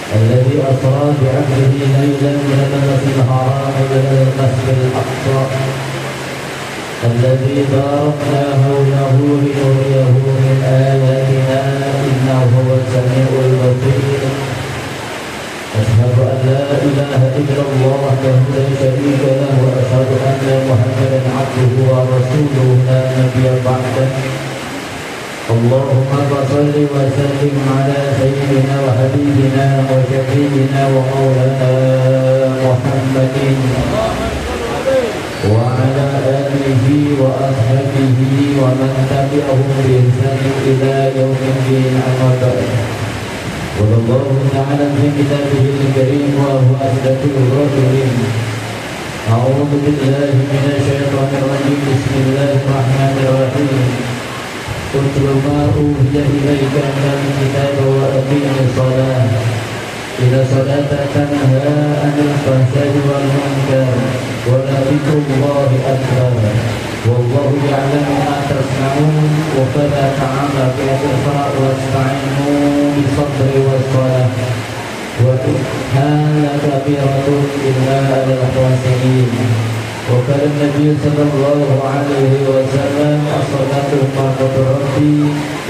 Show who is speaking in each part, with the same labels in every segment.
Speaker 1: الذي أسرى بعبده ليلا من المسجد الحرام إلى المسجد الأقصى الذي باركنا حوله لنريه من آياتنا إنه هو السميع البصير. أشهد أن لا إله إلا الله وحده لا شريك له وأشهد أن محمدا عبده ورسوله لا نبي بعده. اللهم صل وسلم على سيدنا وحبيبنا وشفيعنا ومولانا محمد وعلى آله وأصحابه ومن تبعهم بإحسان إلى يوم الدين. أما بعد، قال الله تعالى في كتابه الكريم وهو أصدق القائلين: أعوذ بالله من الشيطان الرجيم. بسم الله الرحمن الرحيم. اتل ما أوحي إليك من الكتاب وأقم الصلاة إن الصلاة تنهى عن الفحشاء والمنكر ولذكر الله أكبر والله يعلم ما تصنعون. وقال تعالى في الإسراء: واستعينوا بالصبر والصلاة وإنها لكبيرة إلا على الخاشعين. وقال النبي صلى الله عليه وسلم: الصلاة فرض ربي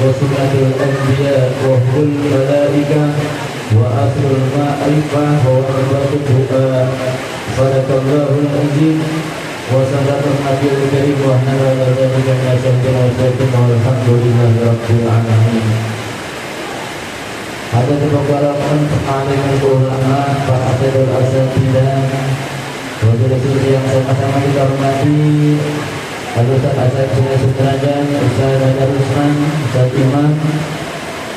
Speaker 1: وسنة الأنبياء وهو الملائكة وأصل المعرفة وأرباب الدعاء. صدق الله العظيم وصدق النبي الكريم ونحن على ذلك من الشاهدين والحمد لله رب العالمين. Hadirin sekalian, alim ulama, para asatidul asatidah, wajib yang sama-sama kita hormati, Ustaz Asad Sungai Sudrajan, Ustaz Hajar Usman, Ustaz Imam,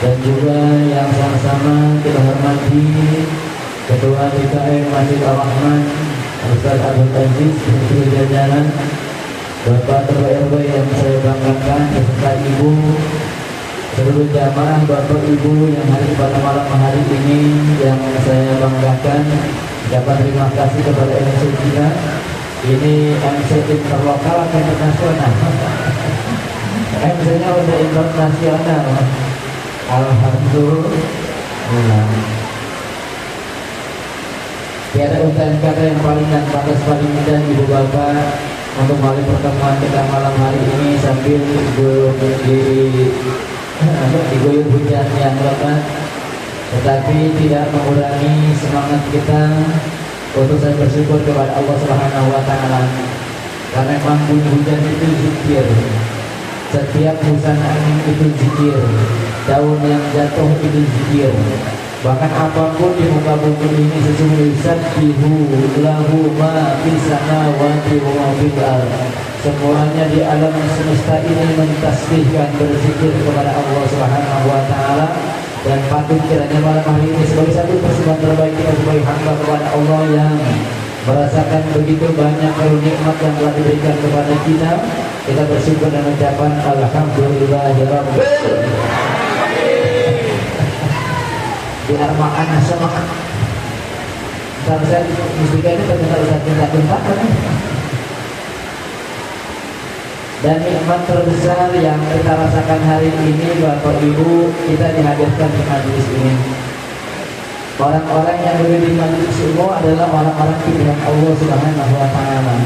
Speaker 1: dan juga yang sama-sama kita hormati Ketua DKM Masjid Ar-Rahman, Ustaz Abdul Aziz, Menteri Jajaran, Bapak Ketua RW yang saya banggakan, beserta Ibu, seluruh jamaah Bapak Ibu yang hadir pada malam hari ini yang saya banggakan. Dapat terima kasih kepada MC kita. Ini MC interlokal atau internasional? MC-nya udah internasional. Alhamdulillah. Tiada ucapan kata yang paling dan pantas paling indah Ibu Bapak untuk kembali pertemuan kita malam hari ini sambil diguyur hujan yang lebat, tetapi tidak mengurangi semangat kita untuk saya bersyukur kepada Allah Subhanahu wa Ta'ala, karena memang bunyi hujan itu zikir, setiap hembusan angin itu zikir, daun yang jatuh itu zikir, bahkan apapun di muka bumi ini sesungguhnya yusabbihu lahu ma fis samawati wa ma fil ardh. Semuanya di alam semesta ini mentasbihkan, berzikir kepada Allah Subhanahu wa Ta'ala, dan patut kiranya malam hari ini sebagai satu persembahan terbaik kita sebagai hamba kepada Allah yang merasakan begitu banyak nikmat yang telah diberikan kepada kita. Kita bersyukur dan ucapan alhamdulillahirabbil biar makan semangat. Saya mustikanya terdengar satu-satu. Dan nikmat terbesar yang kita rasakan hari ini, Bapak Ibu, kita dihadirkan di majelis ini. Orang-orang yang ada di majelis semua adalah orang-orang pilihan Allah Subhanahu wa Ta'ala.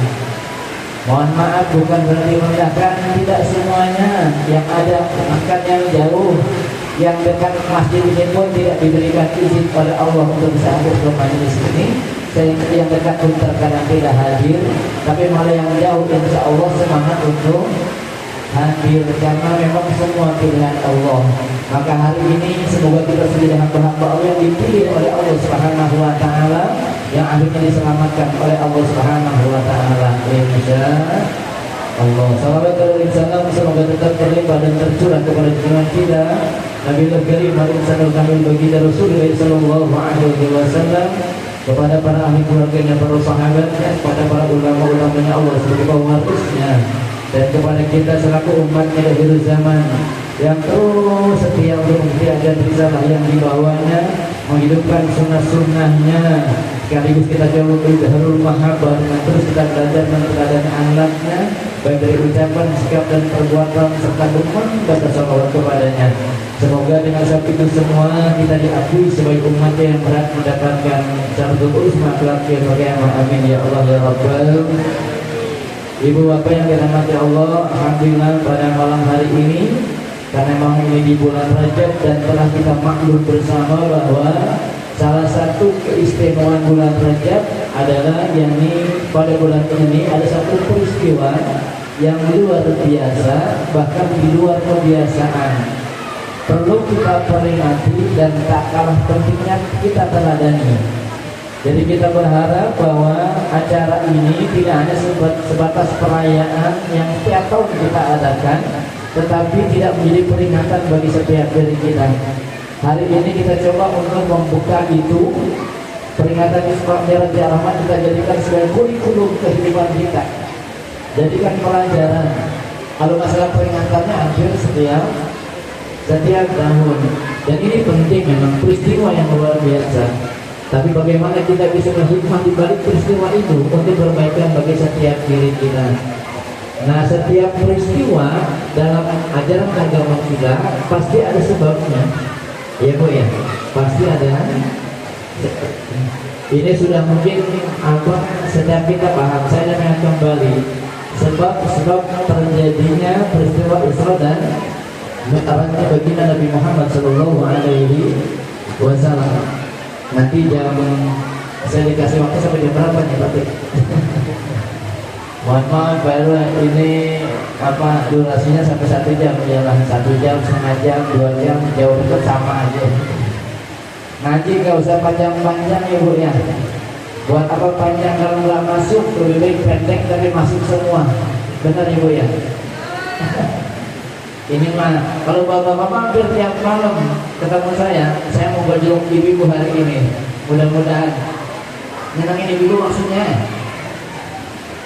Speaker 1: Mohon maaf, bukan berarti merendahkan, tidak semuanya yang ada, bahkan yang jauh, yang dekat masjid ini pun tidak diberikan izin oleh Allah untuk bisa hadir ke majelis ini. Yang dekat pun terkadang tidak hadir, tapi malah yang jauh insya Allah semangat untuk hadir, karena memang semua pilihan Allah. Maka hari ini semoga kita sebagai hamba-hamba Allah yang dipilih oleh Allah Subhanahu wa Ta'ala, yang akhirnya diselamatkan oleh Allah Subhanahu wa Ta'ala. Insya Allah. Salawat dan salam semoga tetap terlimpah dan tercurah kepada junjungan kita Nabi Karim Muhammad Kamil baginda Rasulullah sallallahu alaihi wasallam, kepada para ahli keluarganya, para sahabatnya, kepada para ulama-ulamanya Allah sebagai pewarisnya, dan kepada kita selaku umatnya akhir zaman yang terus setia untuk menjaga risalah yang dibawanya, menghidupkan sunnah-sunnahnya, sekaligus kita jauh dari Darul Mahabbah dengan terus kita belajar dan teladan akhlaknya, baik dari ucapan, sikap dan perbuatan serta bermohon baca salawat kepadanya. Semoga dengan sebab itu semua kita diakui sebagai umat yang berat mendapatkan syaratul uzma kelak yaumil qiyamah. Amin ya Allah ya Rabbal. Ibu bapak yang dirahmati Allah, alhamdulillah pada malam hari ini, karena memang ini di bulan Rajab dan telah kita maklum bersama bahwa salah satu keistimewaan bulan Rajab adalah yakni pada bulan ini ada satu peristiwa yang luar biasa, bahkan di luar kebiasaan. Perlu kita peringati dan tak kalah pentingnya kita teladani. Jadi kita berharap bahwa acara ini tidak hanya sebatas perayaan yang setiap tahun kita adakan, tetapi tidak menjadi peringatan bagi setiap diri kita. Hari ini kita coba untuk membuka itu, peringatan Isra Mi'raj Rahmat kita jadikan sebagai kurikulum kehidupan kita. Jadikan pelajaran. Kalau masalah peringatannya hampir setiap tahun. Dan ini penting, memang peristiwa yang luar biasa. Tapi bagaimana kita bisa berhikmah di balik peristiwa itu untuk perbaikan bagi setiap diri kita. Nah, setiap peristiwa dalam ajaran agama kita pasti ada sebabnya. Ya Bu ya, pasti ada. Ini sudah mungkin setiap kita paham. Saya akan kembali sebab terjadinya peristiwa Isra dan Mi'rajnya baginda Nabi Muhammad Sallallahu Alaihi Wasallam. Nanti saya dikasih waktu sampai jam berapa nih Pak? Mohon maaf baru ini durasinya sampai 1 jam ya lah, 1 jam, setengah jam, 2 jam, jauh itu sama aja. Ngaji gak usah panjang-panjang ya Bu ya. Buat apa panjang kalau nggak masuk, lebih baik pendek tapi masuk semua. Benar ya Bu ya. Ini mah kalau bapak-bapak hampir tiap malam ketemu saya mau berjuluk ibu hari ini. Mudah-mudahan nyenangin ibu maksudnya.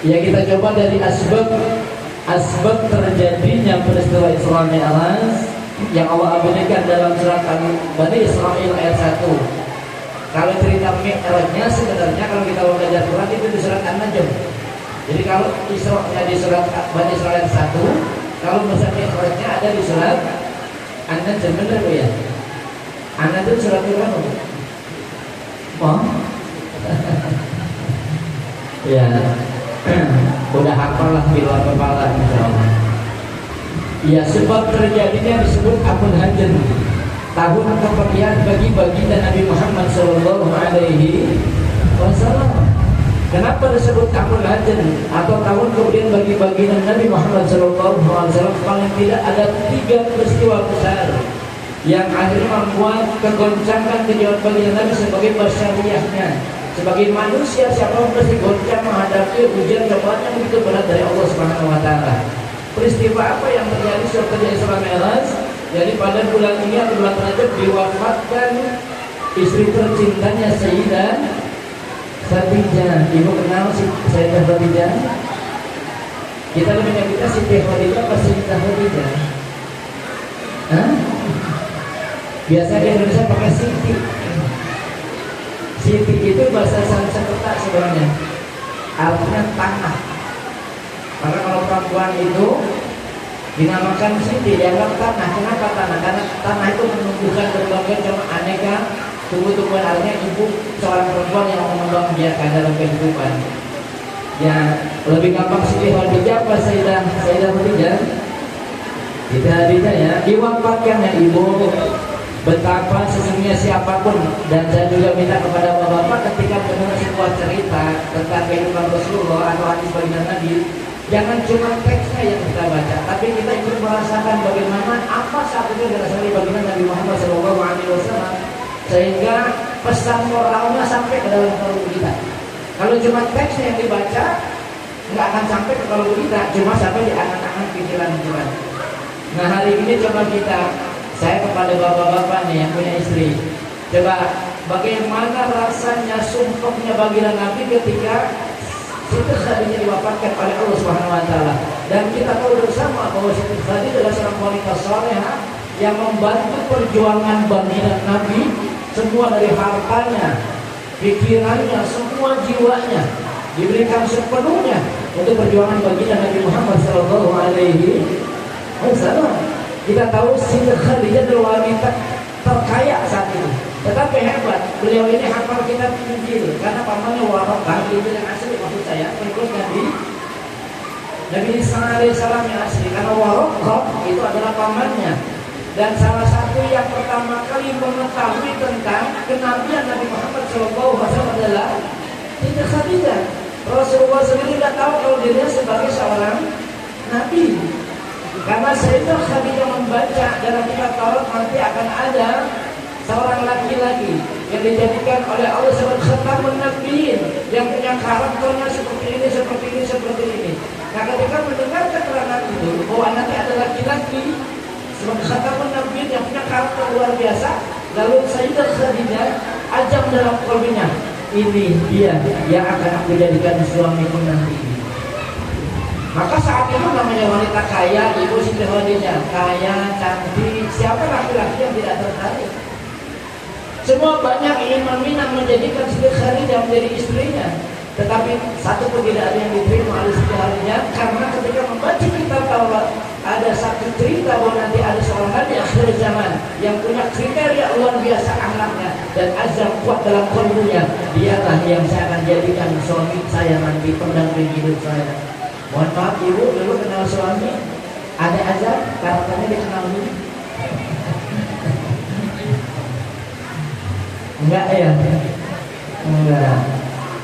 Speaker 1: Ya kita coba dari asbab terjadinya peristiwa Isra Mi'raj yang Allah abadikan dalam surat Bani Israil ayat 1. Kalau cerita Mi'rajnya sebenarnya kalau kita belajar Quran itu di surat An-Najm. Jadi kalau Isra-nya di surat Bani Israil ayat 1, kalau misalnya Mi'rajnya ada di surat An-Najm, benar Bu ya? An-Najm surat berapa? Oh. Ya. Udah hafal lah di luar kepala insyaallah. Ya, sebab terjadinya disebut Abul Hajj, tahun kepergian bagi baginda Nabi Muhammad Sallallahu Alaihi Wasallam. Kenapa disebut Abul Hajj atau tahun kemudian bagi baginda Nabi Muhammad Sallallahu Alaihi Wasallam? Paling tidak ada 3 peristiwa besar yang akhirnya membuat kegoncangan kejiwaan baginda Nabi sebagai basyariahnya. Sebagai manusia siapa mesti goncang menghadapi ujian cobaan yang begitu berat dari Allah Subhanahu wa taala. Peristiwa apa yang terjadi setelah Isra Mi'raj? Jadi pada bulan ini atau bulan Rajab diwafatkan istri tercintanya Sayyidah Khadijah. Ibu kenal Sayyidah Khadijah? Kita lebih menyebutnya Siti Khadijah atau Sayyidah Khadijah? Hah? Biasa di Indonesia pakai Siti. Siti itu bahasa Sanskerta sebenarnya, artinya tanah. Karena kalau perempuan itu dinamakan Siti, dianggap tanah. Kenapa tanah? Karena tanah itu menumbuhkan berbagai aneka tumbuh-tumbuhan. Artinya ibu seorang perempuan yang mengembangbiakan dalam kehidupan. Ya lebih gampang Siti Khadijah apa Sayyidah Khadijah? Siti Khadijah ya, diwafatkannya ibu. Betapa sesungguhnya siapapun, dan saya juga minta kepada bapak-bapak ketika mendengar sebuah cerita tentang kehidupan Rasulullah atau hadis baginda Nabi, jangan cuma teksnya yang kita baca, tapi kita ikut merasakan bagaimana apa saat itu dirasa dari baginda Nabi Muhammad SAW, sehingga pesan moralnya sampai ke dalam kalbu kita. Kalau cuma teksnya yang dibaca, nggak akan sampai ke kalbu kita, cuma sampai di angan-angan pikiran-pikiran. Nah hari ini coba saya kepada bapak-bapak nih yang punya istri, coba bagaimana rasanya sumpahnya baginda Nabi ketika Siti Khadijah diwafatkan oleh Allah Subhanahu wa taala. Dan kita tahu bersama bahwa Siti Khadijah adalah seorang wanita salehah yang membantu perjuangan baginda Nabi, semua dari hartanya, pikirannya, semua jiwanya diberikan sepenuhnya untuk perjuangan baginda Nabi Muhammad Sallallahu Alaihi Wasallam. Kita tahu Siti Khadijah adalah wanita terkaya saat itu, tetapi hebat, beliau ini hafal kitab Injil karena pamannya Waraqah, itu yang asli maksud saya, pengikut Nabi Isa alaihissalam yang asli, karena Waraqah itu adalah pamannya. Dan salah satu yang pertama kali mengetahui tentang kenabian Nabi Muhammad SAW adalah Siti Khadijah. Rasulullah sendiri tidak tahu kalau dirinya sebagai seorang nabi. Karena Sayyidah Khadijah membaca dalam kitab Taurat nanti akan ada seorang laki-laki yang dijadikan oleh Allah sebagai khatamun nabiyyin, yang punya karakternya seperti ini, seperti ini, seperti ini. Nah, ketika mendengar keterangan itu bahwa nanti ada laki-laki sebagai khatamun nabiyyin yang punya karakter luar biasa, lalu Sayyidah Khadijah ajam dalam qalbinya, ini dia yang akan aku jadikan suamiku nanti. Maka saat itu namanya wanita kaya, Ibu Siti Khadijah, kaya, cantik, siapa laki-laki yang tidak tertarik? Semua banyak ingin meminang menjadikan Siti Khadijah menjadi istrinya, tetapi satu pun tidak ada yang diterima oleh Siti Khadijah, karena ketika membaca kitab Taurat ada satu cerita bahwa nanti ada seorang nabi akhir zaman yang punya kriteria luar biasa akhlaknya dan azam kuat dalam kalbunya. Dialah yang saya akan jadikan suami saya nanti, pendamping hidup saya. Mohon maaf ibu, dulu kenal suami ada azab, karakternya dikenal dulu. Enggak ya? Enggak.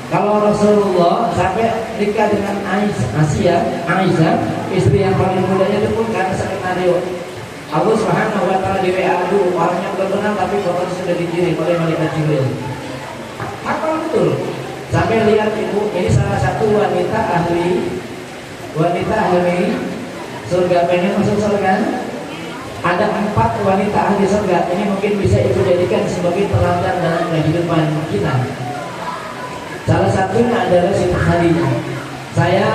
Speaker 1: Kalau Rasulullah sampai nikah dengan Aisyah, istri yang paling mudanya itu pun karena skenario Allah Subhanahu wa taala di WA, aduh orangnya benar tapi foto sudah dikirim oleh malaikat Jibril. Apa betul? Sampai lihat ibu, ini salah satu wanita ahli surga, pengen masuk surga. Ada 4 wanita ahli surga. Ini mungkin bisa ibu jadikan sebagai teladan dalam kehidupan kita. Salah satunya adalah Siti Khadijah. Saya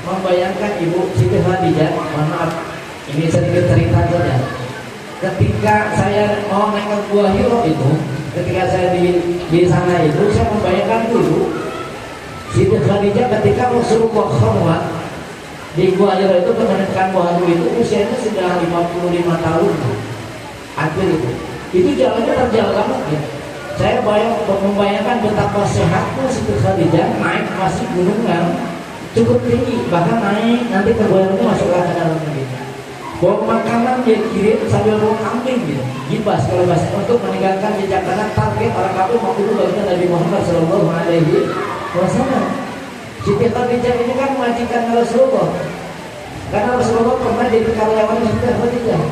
Speaker 1: membayangkan ibu Siti Khadijah, mohon maaf, ini sedikit cerita saja. Ketika saya mau naik ke Gua Hiro itu, ketika saya di sana itu, saya membayangkan dulu Siti Khadijah ketika Rasulullah SAW di Gua Hiro itu, menekan Gua Hiro itu usianya sudah 55 tahun akhir itu. Itu jalannya terjal banget ya. Saya membayangkan betapa sehatnya Siti Khadijah naik masih gunung yang cukup tinggi, bahkan naik nanti ke Gua Hiro itu masuklah ke dalam gitu. Bawa makanan dia kirim sambil bawa kambing gitu, gibas kalau bahasa, untuk meninggalkan jejak karena target orang kafir mau bunuh baginda Nabi Muhammad Sallallahu Alaihi Wasallam. Siti Khadijah ini kan majikan Rasulullah, karena Rasulullah pernah jadi karyawan Siti Khadijah.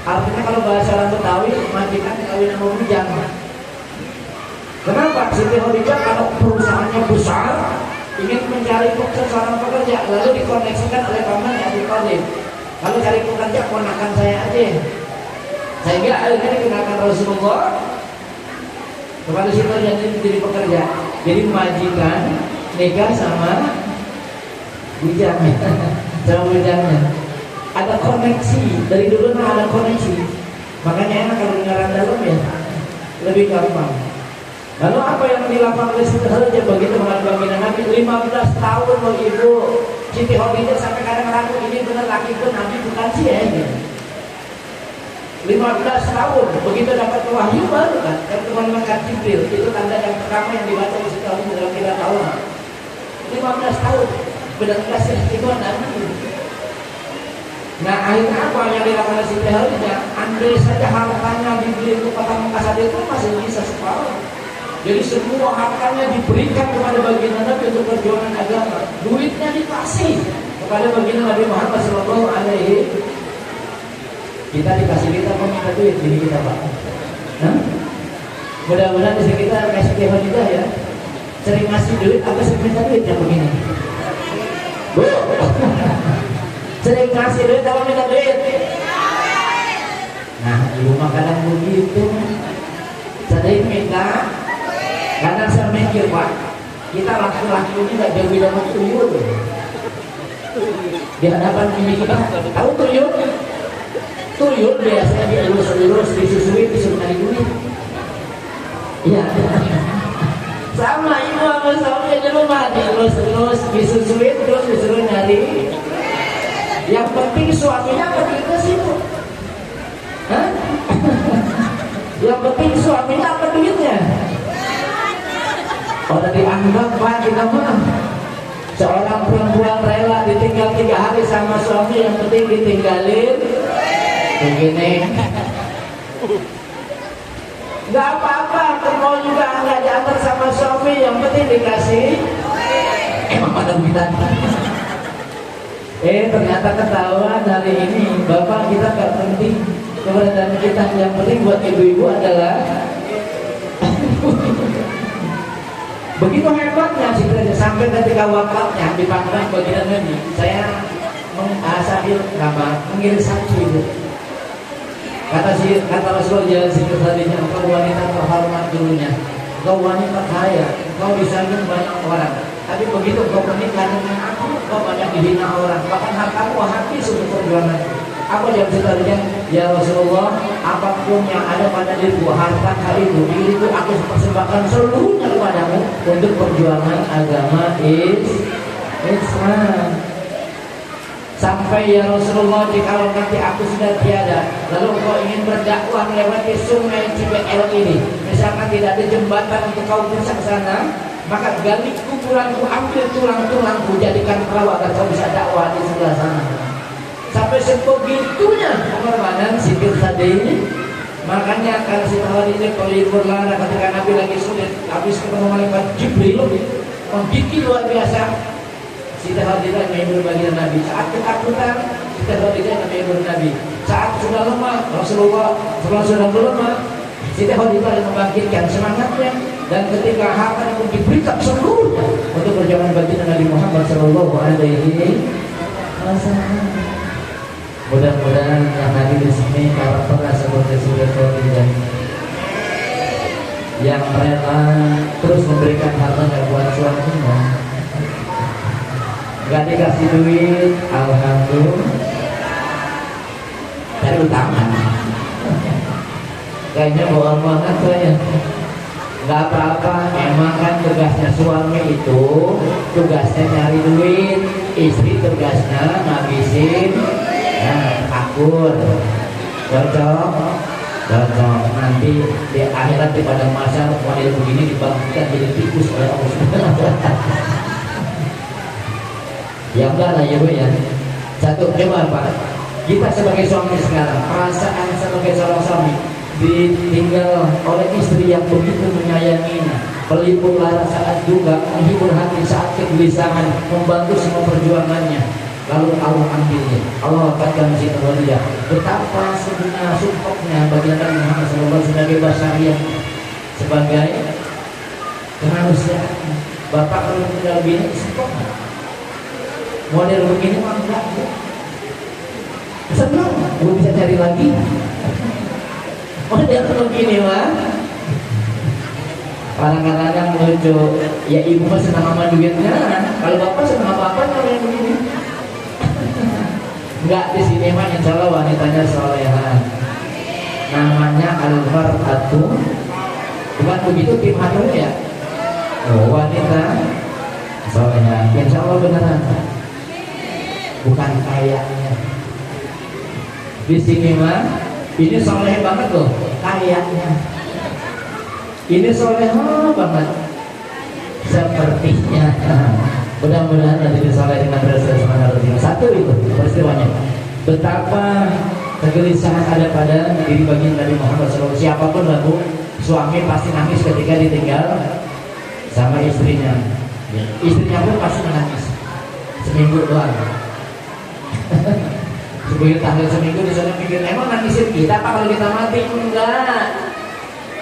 Speaker 1: Artinya kalau bahasa orang Betawi, majikan kawin sama bujang. Kenapa? Siti Khadijah kalau perusahaannya besar, ingin mencari seorang pekerja, lalu dikoneksikan oleh pamannya Abu Thalib. Kalau cari pekerja, ponakan saya aja. Sehingga akhirnya dikenakan Rasulullah kepada Siti Khadijah menjadi pekerja. Jadi majikan nikah sama bujangnya, sama bujangnya. Ada koneksi dari dulu, ada koneksi. Makanya enak kalau dengaran dalam ya, lebih gampang. Lalu apa yang dilakukan oleh Siti Khadijah begitu menghadapi Nabi 15 tahun loh ibu. Siti Khadijah sampai kadang ragu, ini benar laki pun Nabi bukan sih ya gitu. 15 tahun begitu dapat wahyu baru kan, dan malaikat Jibril itu tanda yang pertama yang dibaca oleh Siti Khadijah dalam kitab Taurat. 15 tahun benar-benar istiqomah Nabi. Nah akhirnya apa yang dilakukan oleh Siti Khadijah? Andai saja hartanya dibeli untuk kota Mekah saja itu masih bisa separuh. Jadi semua hartanya diberikan kepada baginda Nabi untuk perjuangan agama. Duitnya dikasih kepada baginda Nabi Muhammad Sallallahu Alaihi. Kita dikasih, kita meminta duit ini kita Pak. Mudah-mudahan di kita kasih Tuhan juga ya. Sering ngasih duit apa sering minta duit yang begini? Bu, sering ngasih duit apa minta duit? Nah, ibu makanan begitu. Sering minta. Kadang saya mikir Pak, kita laki-laki ini gak jauh beda sama tuyul. Di hadapan ini kita tahu tuyul? Tuyul biasanya dielus-elus, disusui, disuruh cari duit. Iya. Sama ibu sama suami di rumah terus disusuin terus disuruh nyari. Yang penting suaminya pergi ke situ. Hah? Yang penting suaminya apa duitnya? Udah dianggap Pak kita mah. Seorang perempuan rela ditinggal 3 hari sama suami, yang penting ditinggalin begini. Gak apa-apa, mau juga nggak diantar sama suami, yang penting dikasih. Emang pada duitan. Ternyata ketahuan hari ini bapak kita gak penting keberadaan kita, yang penting buat ibu-ibu adalah begitu hebatnya sih sampai ketika wafatnya dipandang baginda Nabi. Saya mengasahil mengirim satu ibu. Kata Rasulullah jalan sikir tadinya, engkau wanita terhormat dulunya, engkau wanita kaya, engkau disayang banyak orang. Tapi begitu engkau menikah dengan aku, engkau banyak dihina orang, bahkan hartamu habis untuk perjuangan. Apa jawab tadinya? Ya Rasulullah, apapun yang ada pada diriku, harta kaliku, diriku aku persembahkan seluruhnya kepadamu untuk perjuangan agama Islam. Sampai ya Rasulullah, jikalau nanti aku sudah tiada, lalu engkau ingin berdakwah melewati sungai Cibel ini, misalkan tidak ada jembatan untuk kau bisa ke sana, maka gali kuburanku, ambil tulang-tulangku, jadikan perahu agar kau bisa dakwah di sebelah sana. Sampai sebegitunya pengorbanan sikir tadi ini. Makanya kalau si tahun ini pelipur lara ketika Nabi lagi sulit, habis ketemu malaikat Jibril, membikin luar biasa. Siti Khadijah menghibur baginda Nabi. Saat ketakutan, Siti Khadijah menghibur Nabi. Saat sudah lemah, Rasulullah sudah lemah, Siti Khadijah membangkitkan semangatnya. Dan ketika harta itu diberikan seluruhnya untuk perjuangan baginda Nabi Muhammad Sallallahu Alaihi Wasallam. Mudah-mudahan yang hadir di sini karakternya seperti Siti Khadijah yang rela terus memberikan hartanya buat suaminya. Gak dikasih duit, alhamdulillah. Dari utama. Kayaknya bohong banget saya. Gak apa-apa, emang kan tugasnya suami itu tugasnya nyari duit, istri tugasnya ngabisin. Nah, akur. Cocok. Nanti di akhirat di padang mahsyar model begini dibangkitkan jadi tikus oleh Allah Subhanahu wa Ta'ala. Ya enggak lah ya Bu ya. Satu, coba Pak, kita sebagai suami sekarang, perasaan sebagai seorang suami ditinggal oleh istri yang begitu menyayanginya, pelipur lara saat duka, menghibur hati saat kegelisahan, membantu semua perjuangannya, lalu Allah ambilnya, Allah wafatkan Siti Khadijah. Betapa sebenarnya suppoknya bagi Nabi Muhammad SAW sebagai basariah, sebagai kemanusiaan. Bapak kalau tinggal bini suppok model begini mah enggak, senang gue bisa cari lagi model begini mah. Kadang-kadang lucu ya, ibu mah senang sama duitnya, kalau bapak senang apa kalau yang begini. Enggak, di sini mah insya Allah wanitanya soleha, namanya al-mar'atu, bukan begitu tim hatur ya, wanita soleha, insya Allah beneran. Bukan kayaknya. Di sini mah ini soleh banget loh, kayaknya. Ini soleh banget. Sepertinya. Mudah-mudahan nanti disoleh dengan Rasulullah. Satu itu peristiwanya. Betapa kegelisahan ada pada diri baginda Nabi Muhammad SAW. Siapapun lah Bu, suami pasti nangis ketika ditinggal sama istrinya. Istrinya pun pasti menangis. Seminggu doang. Sebelum tanggal seminggu di sana pikir, emang nangisin kita apa kalau kita mati? Enggak.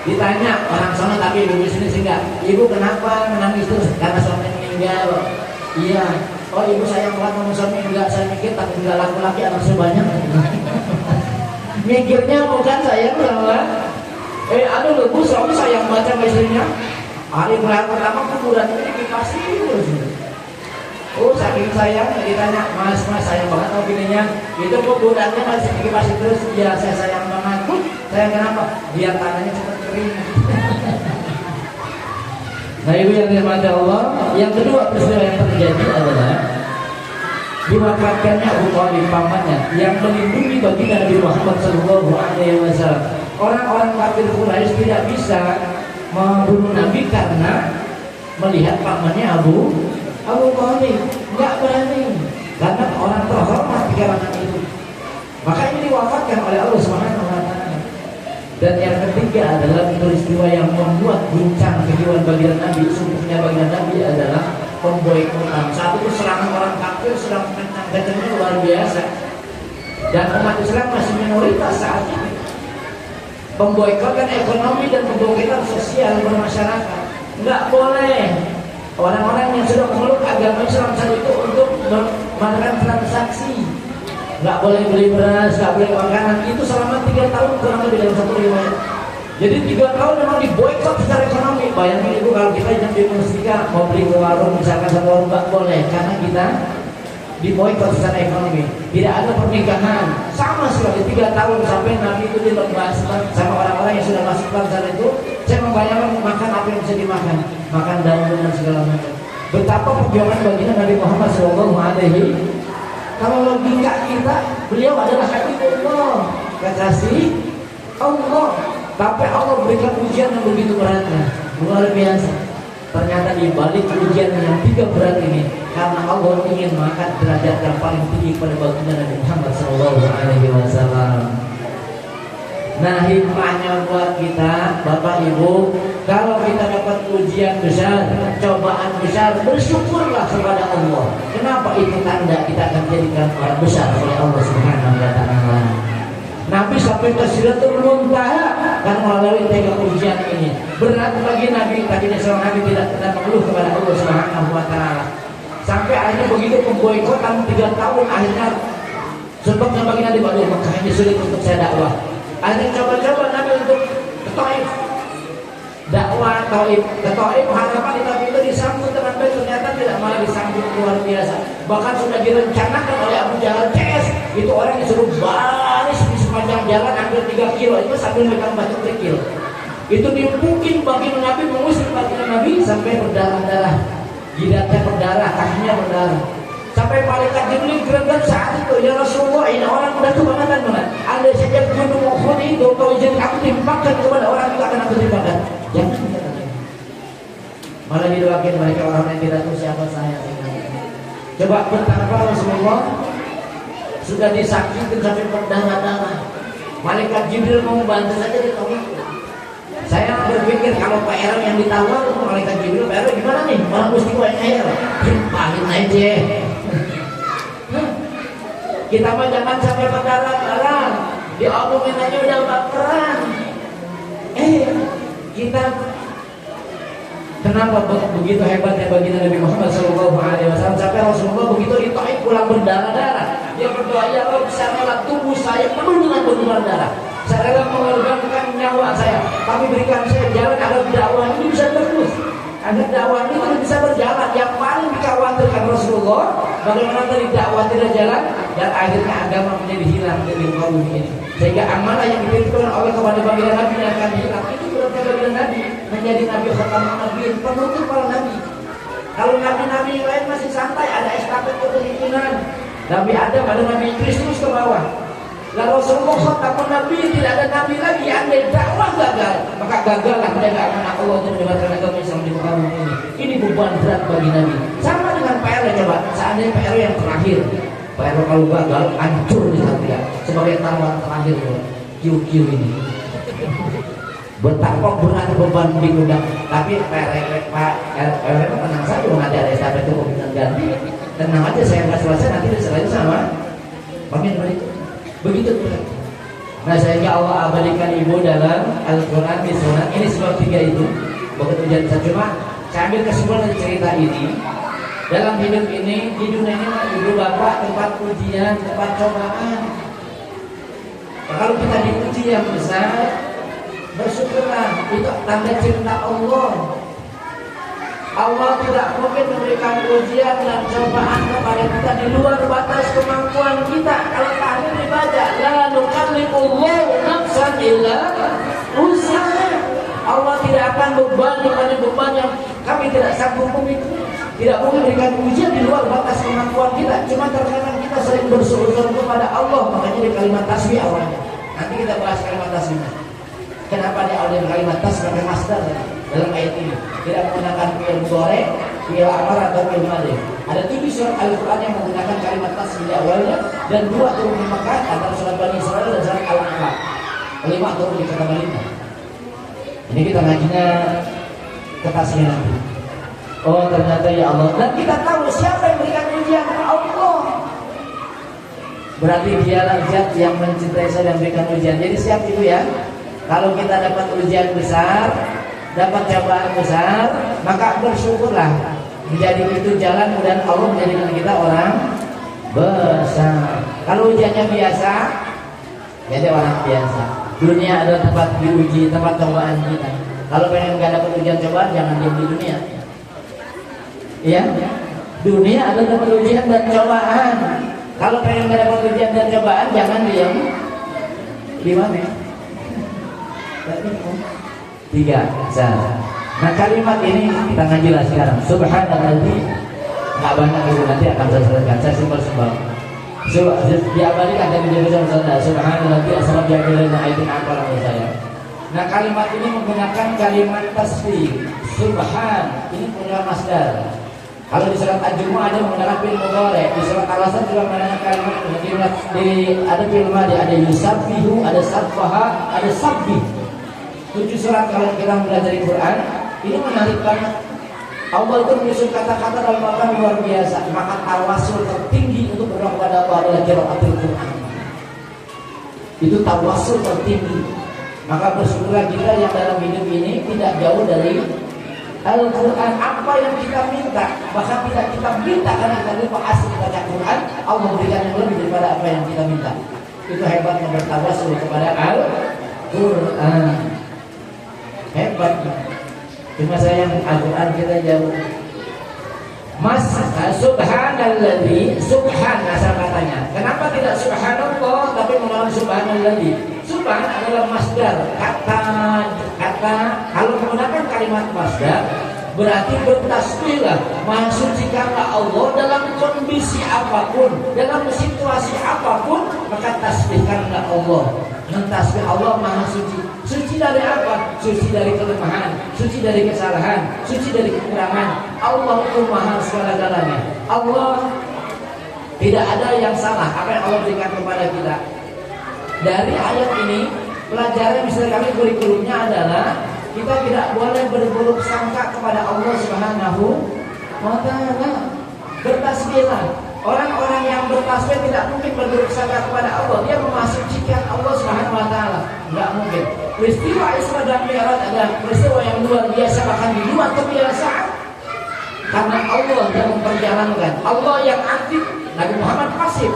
Speaker 1: Ditanya orang sana tapi ibu sini sih enggak. Ibu kenapa menangis terus? Karena suami meninggal. Iya. Oh ibu sayang banget sama suami? Enggak, saya mikir tapi enggak laki-laki anak saya banyak. Mikirnya bukan sayang sama. Aduh loh Bu, suami sayang banget sama istrinya. Hari pertama kuburan ini dikasih terus. Oh saking sayang, ditanya mas sayang banget sama bininya. Itu kuburannya masih dikasih terus. Ya saya sayang banget. Sayang kenapa? Biar tanahnya cepat kering. Nah ibu yang dirahmati Allah, yang kedua peristiwa yang terjadi adalah diwafatkannya Abu Thalib pamannya yang melindungi baginda Nabi Muhammad SAW. Orang-orang kafir Quraisy tidak bisa membunuh Nabi karena melihat pamannya Abu Thalib, nggak berani karena orang terhormat di kalangan itu. Maka ini diwafatkan oleh Allah Subhanahu wa taala. Dan yang ketiga adalah peristiwa yang membuat guncang kehidupan baginda Nabi. Sungguhnya baginda Nabi adalah pemboikotan. Saat itu serangan orang kafir sedang kencang-kencangnya luar biasa. Dan umat Islam masih minoritas saat ini. Pemboikotan ekonomi dan pemboikotan sosial bermasyarakat. Nggak boleh orang-orang yang sudah memeluk agama Islam saat itu untuk melakukan transaksi. Nggak boleh beli beras, nggak boleh makanan. Itu selama 3 tahun kurang lebih dalam satu riwayat. Jadi 3 tahun memang diboikot secara ekonomi. Bayangin ibu kalau kita yang di Mustika mau beli ke warung, misalkan satu warung nggak boleh karena kita diboikot secara ekonomi. Tidak ada pernikahan sama sekali 3 tahun sampai Nabi itu dilembas sama orang-orang yang sudah masuk saat itu. Saya membayangkan makan apa yang bisa dimakan, makan daun dan segala macam. Betapa perjuangan baginda Nabi Muhammad SAW. Kalau logika kita, beliau adalah Habibullah, kekasih Allah. Tapi Allah berikan ujian yang begitu beratnya, luar biasa. Ternyata di balik ujian yang 3 berat ini, karena Allah ingin mengangkat derajat yang paling tinggi pada baginda Nabi Muhammad SAW. Nah hikmahnya buat kita Bapak Ibu, kalau kita dapat ujian besar, cobaan besar, bersyukurlah kepada Allah. Kenapa? Itu tanda kita akan jadikan orang besar oleh Allah Subhanahu wa taala. Nabi sampai ke Sidratul Muntaha karena melalui 3 ujian ini. Berat bagi Nabi, tadinya seorang Nabi tidak pernah mengeluh kepada Allah Subhanahu wa taala. Sampai akhirnya begitu pemboikotan 3 tahun, akhirnya sebabnya bagi Nabi, waduh makanya sulit untuk saya dakwah. Akhirnya coba-coba Nabi untuk ke Taif, dakwah Taif, ke Taif, harapan di Taif itu disambut dengan baik, ternyata tidak, malah disambut luar biasa. Bahkan sudah direncanakan oleh Abu Jahal CS, itu orang disuruh baris di sepanjang jalan hampir 3 kilo, itu sambil megang batu kerikil. Itu dimungkin baginda Nabi mengusir baginda Nabi sampai berdarah-darah, jidatnya berdarah, kakinya berdarah. Sampai malaikat Jibril geram saat itu, ya Rasulullah, ini orang udah kebangetan banget. Andai saja gunung Uhud itu kau izin aku timpakan kepada orang itu akan aku timpakan. Jangan katanya. Malah didoakan mereka orang yang tidak tahu siapa saya. Coba betapa Rasulullah sudah disakiti sampai berdarah-darah. Malaikat Jibril mau membantu saja ditolak. Saya berpikir kalau PR yang ditawar malaikat Jibril, PR gimana nih? Malah mesti gue air, timpahin aja. Kita mah jangan sampai berdarah-darah, diomongin aja udah baperan. Kita kenapa begitu hebatnya baginda Nabi Muhammad SAW sampai Rasulullah begitu di Taif pulang berdarah-darah. Dia berdoa, ya Allah, bisa rela tubuh saya penuh dengan berdarah darah. Saya rela mengorbankan nyawa saya. Tapi berikan saya jalan agar dakwah ini bisa terus, agar dakwah ini bisa berjalan. Yang paling dikhawatirkan Rasulullah, bagaimana tadi dakwah tidak jalan dan akhirnya agama menjadi hilang dari kaum ini. Sehingga amanah yang diberikan oleh kepada baginda Nabi akan hilang. Itu berarti baginda Nabi menjadi Nabi Khatamun Nabiin, penutup para Nabi. Kalau Nabi-Nabi yang lain masih santai, ada estafet kepemimpinan. Nabi Adam, ada Nabi Kristus ke bawah. Lalu Rasulullah Khatamun Nabiin, tidak ada Nabi lagi. Andai dakwah gagal, maka gagallah menegakkan Allah untuk menyebarkan agama Islam di muka bumi ini. Ini beban berat bagi Nabi. Sama dengan PR, coba. Seandainya PR yang terakhir, PR kalau gagal, hancur di hati. Sebagai taruhan terakhir, QQ ini. Betapa berat beban di pundak. Tapi Pak tenang saja, nanti ada estafet kepemimpinan ganti. Tenang aja, saya nggak selesai, nanti diserahin sama pemimpin berikut. Begitu berat. Nah, sehingga Allah abadikan ibu dalam Al-Quran di sunnah. Ini sebab 3 itu. Begitu jadi saya cuma saya ambil kesimpulan dari cerita ini. Dalam hidup ini, di dunia ini ibu bapak tempat ujian, tempat cobaan. Nah, kalau kita diuji yang besar, bersyukurlah, itu tanda cinta Allah. Allah tidak mungkin memberikan ujian dan cobaan kepada kita di luar batas kemampuan kita. Kalau tadi dibaca, la nukallifullahu nafsan illa usaha. Allah tidak akan beban beban yang kami kami tidak sanggup memikul, tidak mungkin memberikan ujian di luar batas kemampuan kita. Cuma terkadang kita sering bersyukur kepada Allah, makanya di kalimat tasbih awalnya. Nanti kita bahas kalimat tasbih. Kenapa dia awal kalimat tasbih pakai masdar dalam ayat ini? Tidak menggunakan fi'il mudhari, fi'il amar atau fi'il madhi. Ada 7 surat Al-Quran yang menggunakan kalimat tasbih di awalnya, dan 2 turun di Mekah antara surat Bani Israil dan surat Al-A'raf. 5 turun di kota Madinah. Ini kita ngajinya ke tasbih nanti. Oh ternyata ya Allah. Dan kita tahu siapa yang berikan ujian? Allah. Berarti dialah zat yang mencintai saya dan berikan ujian. Jadi siap itu ya. Kalau kita dapat ujian besar, dapat cobaan besar, maka bersyukurlah. Menjadi itu jalan, kemudian Allah menjadikan kita orang besar. Kalau ujiannya biasa, jadi orang biasa. Dunia adalah tempat diuji, tempat cobaan kita. Kalau pengen nggak dapat ujian cobaan, jangan diam di dunia. Iya, dunia adalah tempat ujian dan cobaan. Kalau pengen nggak dapat ujian dan cobaan, jangan diam. Di mana? 3. Nah kalimat ini kita ngaji lah sekarang. Subhanalladzi, nggak banyak itu, nanti akan saya selesaikan. Saya simpel-simpel. Diabadikan dari jasa saudara. Subhanalladzi asma bi'ilaihi ayatin apalah saya. Nah kalimat ini menggunakan kalimat tasbih. Subhan ini punya masdar. Kalau di surat Al-Jumu'ah ada menggunakan fi'il mudhari, di surat Al-Asr juga menggunakan kalimat ada fi'il madhi, ada yusabbihu, ada sabbaha, ada sabbih. 7 surat kalau kita belajar di Quran, ini menarik banget. Allah itu menyusun kata-kata dalam Al-Quran luar biasa. Maka tawasul tertinggi untuk berdoa kepada Allah adalah qiraatul Quran. Itu tawasul tertinggi. Maka bersyukurlah kita yang dalam hidup ini tidak jauh dari Al-Quran. Apa yang kita minta, bahkan tidak kita minta karena kita lupa asli baca Quran, Allah berikan yang lebih daripada apa yang kita minta. Itu hebatnya bertawasul kepada Al-Quran. Hebat. Cuma sayang Al-Quran kita jauh. Subhanalladzi, subhan asal katanya. Kenapa tidak subhanallah tapi menggunakan subhanalladzi? Subhan adalah masdar. Kata kalau menggunakan kalimat masdar berarti bertasbihlah, maha sucikanlah Allah dalam kondisi apapun, dalam situasi apapun, maka tasbihkanlah Allah. Mentasbih Allah maha suci. Suci dari apa? Suci dari kelemahan, suci dari kesalahan, suci dari kekurangan. Allah itu maha segala-galanya. Allah tidak ada yang salah apa yang Allah berikan kepada kita. Dari ayat ini pelajaran misalnya kami kurikulumnya adalah kita tidak boleh berburuk sangka kepada Allah Subhanahu wa ta'ala. Bertasbihlah. Orang-orang yang bertasbih tidak mungkin berburuk sangka kepada Allah. Dia memasukkan Allah Subhanahu wa ta'ala. Enggak mungkin. Peristiwa Isra dan Mi'raj adalah peristiwa yang luar biasa, bahkan di luar kebiasaan. Karena Allah yang memperjalankan. Allah yang aktif, Nabi Muhammad pasif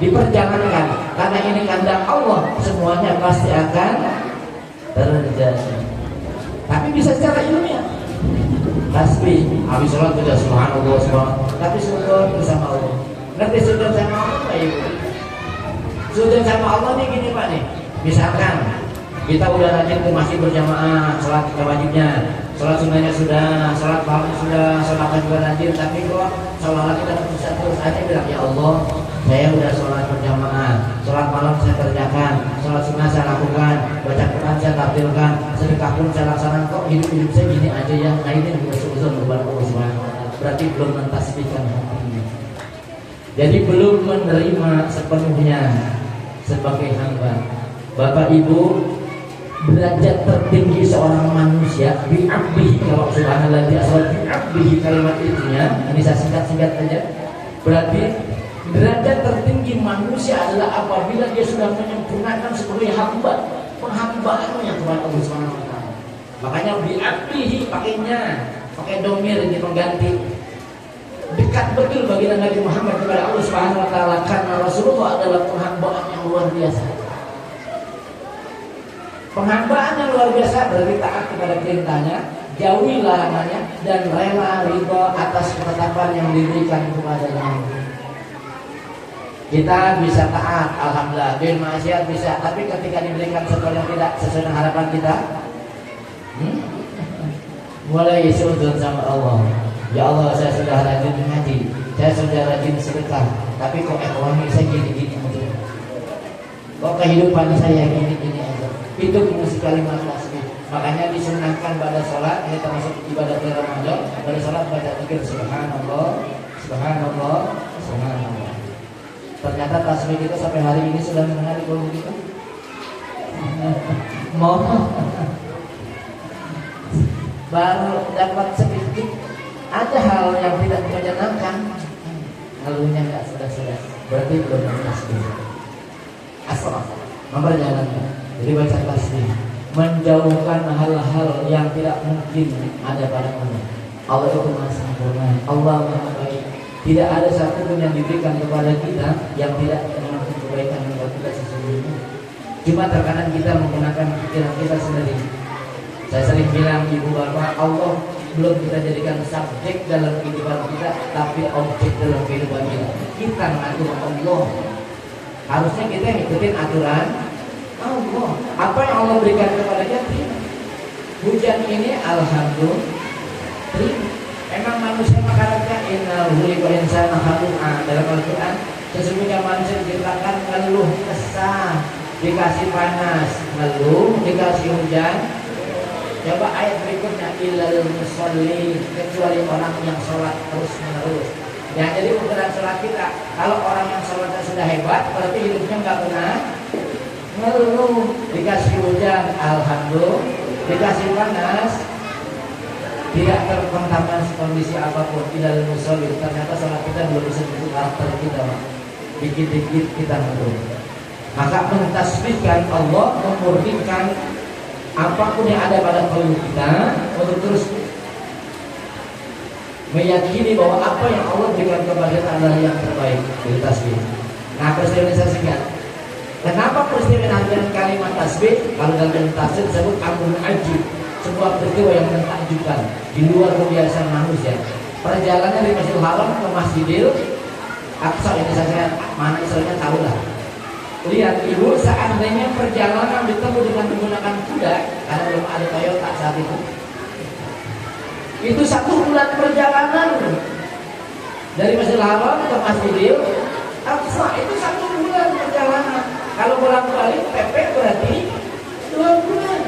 Speaker 1: diperjalankan. Karena ini kehendak Allah, semuanya pasti akan terjadi. Tapi bisa secara ilmiah. Tasbih, habis sholat sudah subhanallah semua. Tapi sujud bersama Allah. Nanti sujud sama Allah Pak Ibu. Sujud sama Allah nih gini Pak nih. Misalkan kita udah rajin ke masjid berjamaah, sholat wajibnya, sholat sunnahnya sudah, sholat malam sudah, sholat juga rajin. Tapi kok sholat kita bisa terus aja bilang ya Allah, saya udah sholat berjamaah, sholat malam saya kerjakan, sholat sunnah saya lakukan, baca Quran saya tampilkan, sedekah pun saya laksanakan. Kok hidup saya gini aja ya? Nah ini bersyukur kepada Allah Subhanahu wa ta'ala. Berarti belum mentasbihkan hatinya. Jadi belum menerima sepenuhnya sebagai hamba. Bapak Ibu, derajat tertinggi seorang manusia bi'abdihi, kalau subhanallah asal bi'abdihi kalimat itunya, ini saya singkat-singkat aja. Berarti derajat tertinggi manusia adalah apabila dia sudah menyempurnakan sebagai hamba, penghambaannya kepada Allah Subhanahu wa ta'ala. Makanya bi'abdihi pakainya, pakai domir ini pengganti. Dekat betul bagi Nabi Muhammad kepada Allah Subhanahu wa ta'ala karena Rasulullah adalah penghambaan yang luar biasa. Penghambaan yang luar biasa berarti taat kepada perintahnya, jauhi larangannya, dan rela ridha atas ketetapan yang diberikan kepadanya. Kita bisa taat, alhamdulillah, bin maksiat bisa, tapi ketika diberikan sesuatu yang tidak sesuai dengan harapan kita, mulai sujud sama Allah. Ya Allah, saya sudah rajin ngaji, saya sudah rajin sedekah, tapi kok ekonomi saya gini-gini aja, kok kehidupan saya gini-gini aja. Itu musik kalimat tasbih. Makanya disunahkan pada sholat, ini termasuk ibadah di Ramadan. Pada sholat baca zikir subhanallah, subhanallah, subhanallah. Ternyata tasbih kita sampai hari ini sudah mendengar di bawah kita. Mau baru dapat sedikit, ada hal yang tidak menyenangkan, lalunya nggak sudah, berarti belum tasbih. Asal memperjalankan, jadi baca tasbih, menjauhkan hal-hal yang tidak mungkin ada pada Allah. Allah itu maha sempurna, Allah maha baik. Tidak ada satu pun yang diberikan kepada kita yang tidak mengandung kebaikan buat kita sesungguhnya. Cuma terkadang kita menggunakan pikiran kita sendiri. Saya sering bilang ibu bapak, Allah belum kita jadikan subjek dalam kehidupan kita, tapi objek dalam kehidupan kita. Kita mengatur Allah. Harusnya kita ngikutin aturan Allah. Apa yang Allah berikan kepada kita, hujan ini alhamdulillah. Emang manusia makarannya innal khuliqa insana halu'a. Dalam Al-Quran, sesungguhnya manusia diciptakan ngeluh kesah, dikasih panas ngeluh, dikasih hujan. Coba ayat berikutnya, illal musolli, kecuali orang yang sholat terus menerus. Ya, jadi ukuran sholat kita, kalau orang yang sholatnya sudah hebat, berarti hidupnya nggak pernah ngeluh. Dikasih hujan alhamdulillah, dikasih panas tidak terkontaminasi kondisi apapun, tidak musolli. Ternyata sholat kita belum bisa bentuk karakter kita, dikit-dikit kita ngeluh. Maka mentasbihkan Allah, memurnikan apapun yang ada pada kalbu kita untuk terus meyakini bahwa apa yang Allah berikan kepada kita adalah yang terbaik. Dari tasbih. Nah, peristiwa ini saya singkat. Kenapa peristiwa dengan kalimat tasbih? Kalau dalam tafsir disebut amrun ajib, sebuah peristiwa yang menakjubkan di luar kebiasaan manusia. Perjalanan dari Masjidil Haram ke Masjidil Aqsa, ini saya mana istilahnya tahu lah. Lihat ibu, seandainya perjalanan ditempuh dengan menggunakan kuda, karena belum ada Toyota saat itu 1 bulan perjalanan dari Masjidil Haram ke Masjidil Aqsa, itu 1 bulan perjalanan. Kalau bolak-balik PP berarti 2 bulan.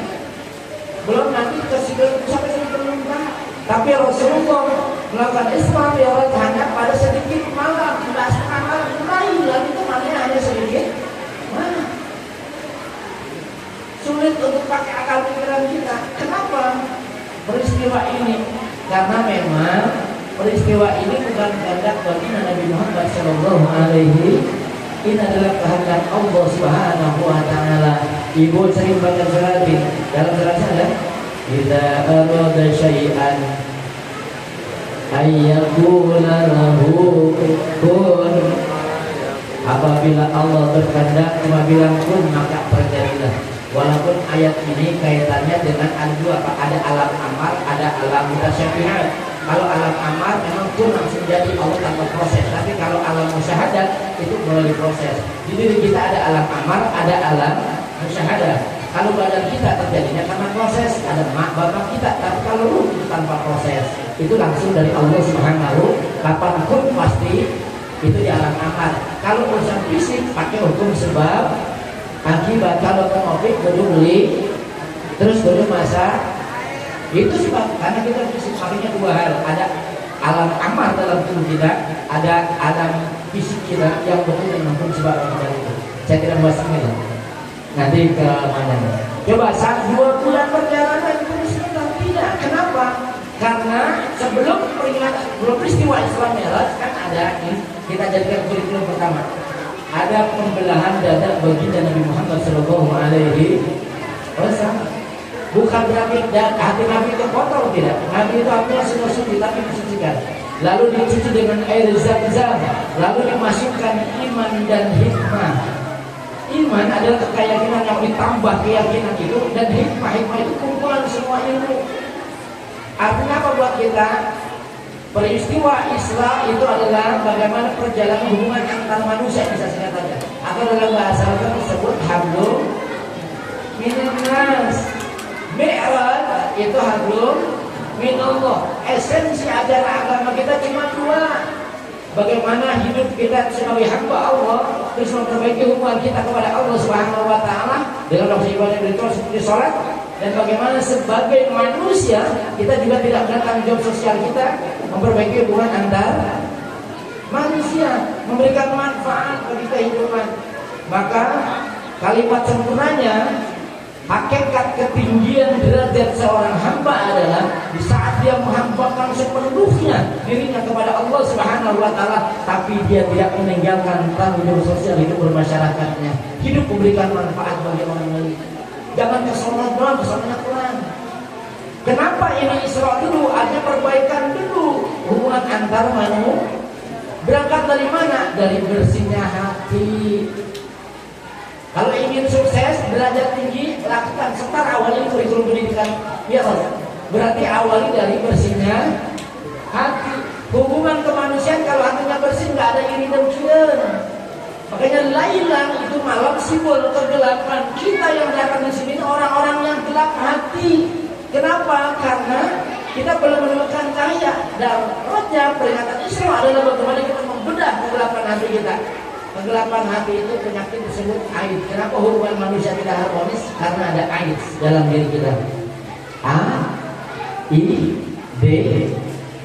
Speaker 1: Belum nanti ke sampai sini belum. Tapi Rasulullah melakukan Isra Mi'raj hanya pada sedikit malam, tidak setengah malam. Lagi itu maknanya hanya sedikit. Mana? Sulit untuk pakai akal pikiran kita. Kenapa peristiwa ini? Karena memang peristiwa ini bukan kehendak bagi Nabi Muhammad SAW. Ini adalah kehendak Allah Subhanahu wa Ta'ala. Ibu sering baca surat ini. Dalam suratnya ada idza arada syai'an ayyakuna lahu kun. Apabila Allah berkehendak cuma bilang kun, maka terjadilah. Walaupun ayat ini kaitannya dengan ada dua, ada alam amar, ada alam mutasyabihat. Kalau alam amar memang kun langsung jadi Allah tanpa proses. Tapi kalau alam musyahadat itu melalui proses. Di diri kita ada alam amar, ada alam musyahadat. Kalau badan kita terjadinya karena proses, ada mak bapak kita. Tapi kalau ruh tanpa proses, itu langsung dari Allah Subhanahu. Kapanpun pasti itu di alam amar. Kalau urusan fisik pakai hukum sebab akibat. Kalau otomobil baru beli terus baru masak, itu sebab. Karena kita fisik pakainya 2 hal, ada alam amar dalam tubuh kita, ada alam fisik kita yang betul dengan hukum sebab akibat itu. Saya tidak bahas ini lah. Nanti ke mana? Coba saat 2 bulan perjalanan terus kita tidak. Kenapa? Karena sebelum peristiwa Isra Mi'raj kan ada ini, kita jadikan kurikulum pertama. Ada pembelahan dada baginda Nabi Muhammad SAW. Bukan berarti hati Nabi itu kotor, tidak. Nabi itu hatinya semua suci, tapi disucikan. Lalu dicuci dengan air zam-zam. Lalu dimasukkan iman dan hikmah. Iman adalah keyakinan yang ditambah keyakinan itu, dan hikmah itu kumpulan semua ilmu. Artinya apa buat kita? Peristiwa Isra itu adalah bagaimana perjalanan hubungan antar manusia, bisa singkat saja. Atau dalam bahasa Arab disebut hablum minan nas. Mi'raj itu hablum minallah. Esensi ajaran agama kita cuma dua. Bagaimana hidup kita sebagai hamba Allah, terus memperbaiki hubungan kita kepada Allah Subhanahu wa taala dengan ibadah ritual seperti sholat, dan bagaimana sebagai manusia kita juga tidak melakukan job sosial kita memperbaiki hubungan antar manusia, memberikan manfaat bagi kehidupan. Maka kalimat sempurnanya, hakikat ketinggian derajat seorang hamba adalah di saat dia menghambakan sepenuhnya dirinya kepada Allah Subhanahu wa taala, tapi dia tidak meninggalkan tanggung jawab sosial hidup bermasyarakatnya, hidup memberikan manfaat bagi orang lain. Jangan kesolat doang, kesolatnya kurang. Kenapa ini Isra dulu? Artinya perbaikan dulu hubungan antar manusia. Berangkat dari mana? Dari bersihnya hati. Kalau ingin sukses, derajat tinggi, lakukan setar awalnya kurikulum pendidikan. Ya, berarti awali dari bersihnya hati. Hubungan kemanusiaan kalau hatinya bersih, nggak ada iri dengkian. Makanya Lailan itu malam simbol kegelapan. Kita yang datang di sini orang-orang yang gelap hati. Kenapa? Karena kita belum menemukan cahaya. Dan rohnya peringatan Isra adalah bagaimana kita membedah kegelapan hati kita. Kegelapan hati itu penyakit disebut AIDS. Kenapa hubungan manusia tidak harmonis? Karena ada AIDS dalam diri kita.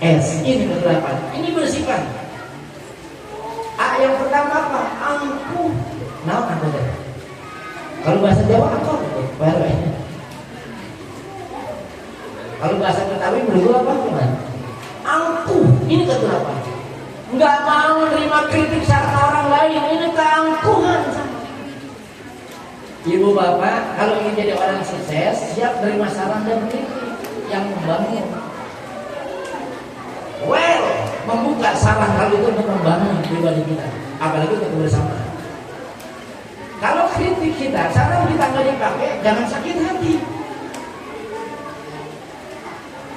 Speaker 1: AIDS. Ini kegelapan. Ini bersihkan. Yang pertama apa? Angkuh. Nah, apa deh? Kalau bahasa Jawa angkuh, baru ini. Kalau bahasa Betawi menurut apa? Angkuh. Ini kegelapan. Nggak mau menerima kritik saran orang lain, ini keangkuhan. Ibu bapak kalau ingin jadi orang sukses, siap menerima saran dan kritik yang membangun. Membuka saran kalau itu untuk membangun pribadi kita, apalagi untuk bersama. Kalau kritik kita, saran kita nggak dipakai, jangan sakit hati.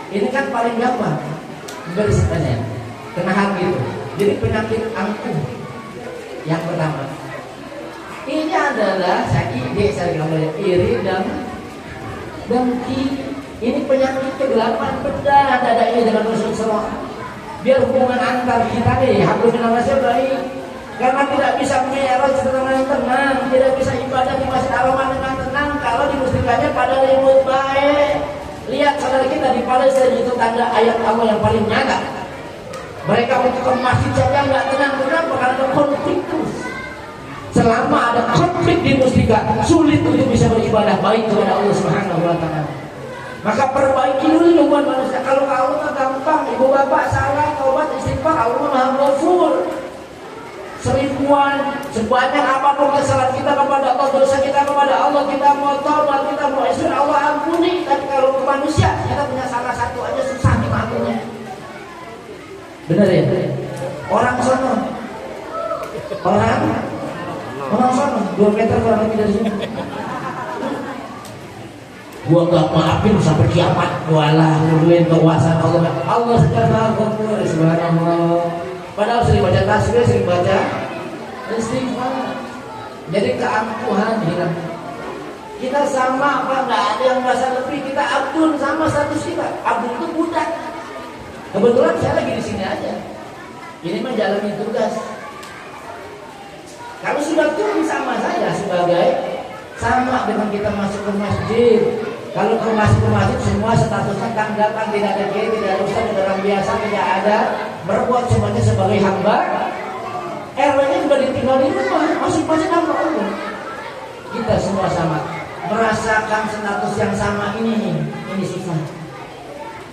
Speaker 1: Ini kan paling gampang bersihkannya, kena hati itu. Jadi penyakit angkuh yang pertama. Ini adalah iri dan dengki. Ini penyakit kegelapan, bedah dada ini dengan Rasulullah. Biar hubungan antar kita nih hablum minallah baik. Karena tidak bisa mi'raj dengan tenang, tidak bisa ibadah di Masjid Ar-Rahman dengan tenang kalau dimusyrikkannya pada ribut baik. Lihat saudara kita di Palestina, itu tanda ayat Allah yang paling nyata. Mereka untuk ke masjid saja nggak tenang. Kenapa? Karena ada konflik terus. Selama ada konflik di musyrikah, sulit untuk bisa beribadah baik kepada Allah Subhanahu wa taala. Maka perbaiki dulu hubungan manusia. Kalau Allah mah gampang, ibu bapak salah, taubat istighfar, Allah Maha Ghafur. Seribuan, sebanyak apapun kesalahan kita kepada Allah, dosa kita kepada Allah, kita mau taubat, kita mau istighfar, Allah ampuni. Tapi kalau ke manusia, kita punya salah satu aja susah dimaklunya. Benar ya? Orang sono, orang sono, 2 meter kurang lebih dari sini. Gua nggak maafin sampai kiamat. Walah, nungguin kekuasaan Allah. Allah secara Maha Ghafur, subhanallah. Padahal sering baca tasbih, sering baca istighfar. Jadi keangkuhan hilang. Kita sama apa? Nggak ada yang merasa lebih. Kita abdun sama status kita. Abdun itu budak. Kebetulan saya lagi di sini aja. Ini menjalani tugas. Kalau sudah turun sama saya sebagai sama dengan kita masuk ke masjid. Kalau ke masjid semua statusnya tanggapan, tidak ada kiai, tidak ada ustaz, tidak ada orang biasa, tidak ada berbuat semuanya sebagai hamba. RW-nya juga ditinggal di rumah, masing-masing hamba Allah. Kita semua sama, merasakan status yang sama ini susah.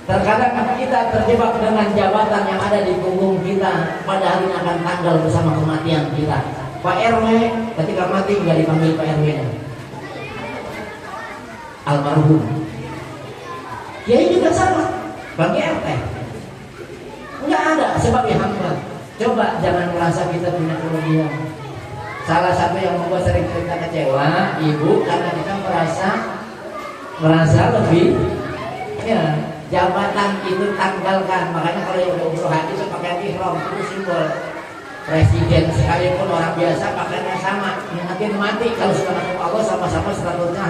Speaker 1: Terkadang kita terjebak dengan jabatan yang ada di punggung kita, pada hari ini akan tanggal bersama kematian kita. Pak RW ketika mati nggak dipanggil Pak RW-nya, almarhum. Kiai juga sama, bagi RT nggak ada sebagai hamba. Coba jangan merasa kita punya kelebihan. Salah satu yang membuat sering kita kecewa, ibu, karena kita merasa lebih, ya, jabatan itu tanggalkan. Makanya kalau yang udah umroh haji itu pakai ihram, itu simbol. Presiden sekalipun orang biasa pakainya sama. Nanti mati kalau sudah ketemu Allah sama-sama statusnya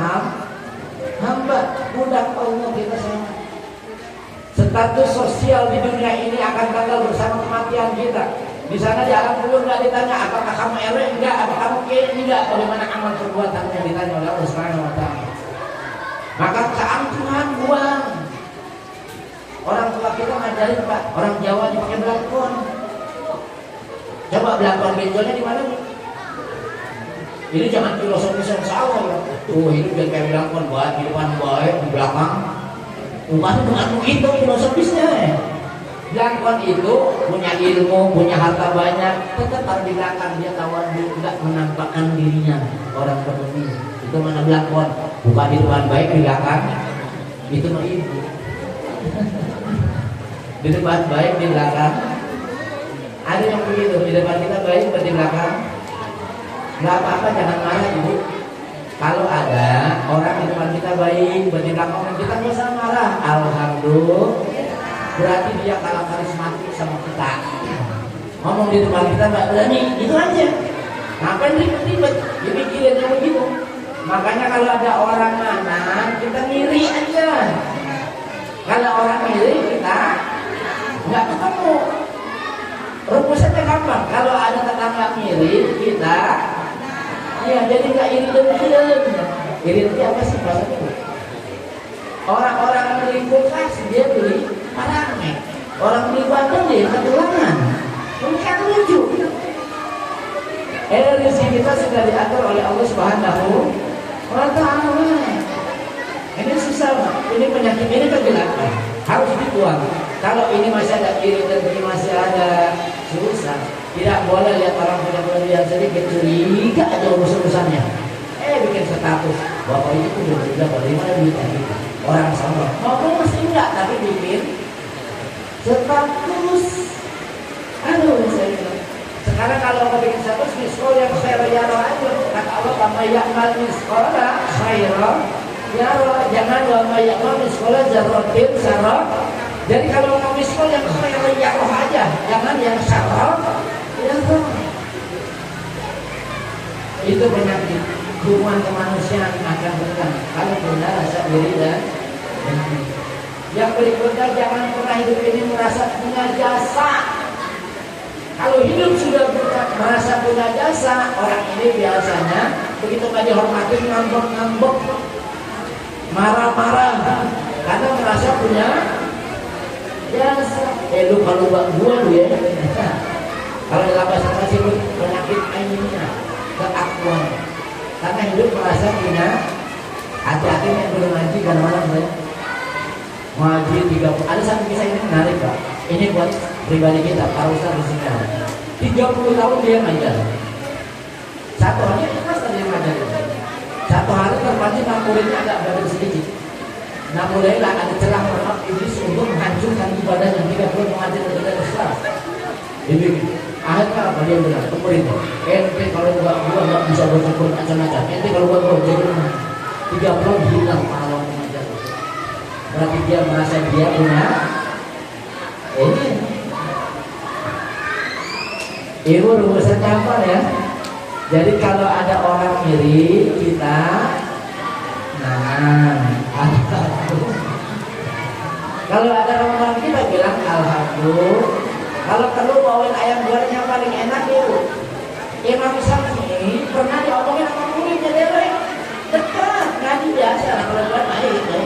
Speaker 1: hamba, budak Allah kita sama. Status sosial di dunia ini akan gagal bersama kematian kita. Di sana di alam kubur nggak ditanya apakah kamu RW enggak, apakah kamu KI enggak, bagaimana amal perbuatannya, ditanya oleh Allah Subhanahu wa taala. Maka keangkuhan buang. Orang tua kita ngajarin Pak, orang Jawa dipakai belakon. Coba belakon benjolnya di mana nih? Ini jangan filosofis yang salah ya. Tuh hidup jangan kayak belakon, buat di depan baik, di belakang. Bukan begitu filosofisnya. Belakon itu punya ilmu, punya harta banyak, tetap harus di belakang dia kawan dia enggak menampakkan dirinya orang seperti itu mana belakon. Bukan di depan baik di belakang. Itu mah ibu. Di depan baik di belakang. Ada yang begitu, di depan kita baik di belakang. Nggak apa-apa, jangan marah ibu. Kalau ada orang di depan kita baik, di belakang kita nggak usah marah. Alhamdulillah, berarti dia kalah karismatik sama kita. Ngomong di depan kita nggak berani, itu aja. Ngapain ribet-ribet? Dipikirin yang begitu. Makanya kalau ada orang nganan, kita ngiri aja. Kalau orang ngiri, kita nggak ketemu. Rumusannya gampang. Kalau ada tetangga ngiri, kita ya jadi nggak iri dengkian. Iri itu apa sih bahasanya? Orang-orang beli kulkas dia beli parame. Orang beli bandeng dia ketulangan. Ini kan lucu. Rezeki kita sudah diatur oleh Allah Subhanahu wa taala. Ini susah, ini penyakit, ini kegelapan. Harus dibuang. Kalau ini masih ada iri dan ini masih ada susah. Tidak boleh lihat orang punya kelebihan sedikit curiga aja urusannya. Bikin status bapak itu udah berapa dari mana duitnya kita. Orang sama ngomong masih enggak tapi bikin status. Aduh saya bilang. Sekarang kalau mau bikin status miskol yang khairan ya roh aja. Kata Allah wa ya'mal miskola khairan ya roh. Jangan wa ya'mal miskola zarratin sarah. Jadi kalau mau miskol yang khairan ya roh aja. Jangan yang sarah ya roh. Itu penyakit. Hubungan kemanusiaan akan berkembang kalau punya rasa iri dan dengki. Yang berikutnya, jangan pernah hidup ini merasa punya jasa. Kalau hidup sudah merasa punya jasa, orang ini biasanya begitu nggak dihormati ngambek-ngambek, marah-marah karena merasa punya jasa. Lu kalau bang gua lu ya. Kalau dalam bahasa Inggris penyakit ainnya, keakuan. Karena hidup merasa punya. Hati-hati yang belum ngaji kan malam saya ngaji 30. Ada satu kisah ini menarik Pak. Ini buat pribadi kita, para ustaz di sini. 30 tahun dia ngajar. Satu hari ikhlas dia ngajar. Satu hari terpancing muridnya agak badan sedikit. Nah mulailah ada celah maaf iblis untuk menghancurkan ibadah yang 30 mengajar kepada Islam. Ini akhirnya apa dia bilang ke murid, ente kalau gua nggak bisa bersyukur macam-macam, ente kalau gua jadi 30 hilang pahala mengajar. Berarti dia merasa dia punya ini rumusan gampang ya. Jadi kalau ada orang iri kita kalau ada orang kita bilang alhamdulillah. Kalau perlu bawain ayam goreng yang paling enak itu. Imam Syafi'i pernah diomongin sama muridnya Dewi. Dekat, ngaji biasa, kalau buat naik.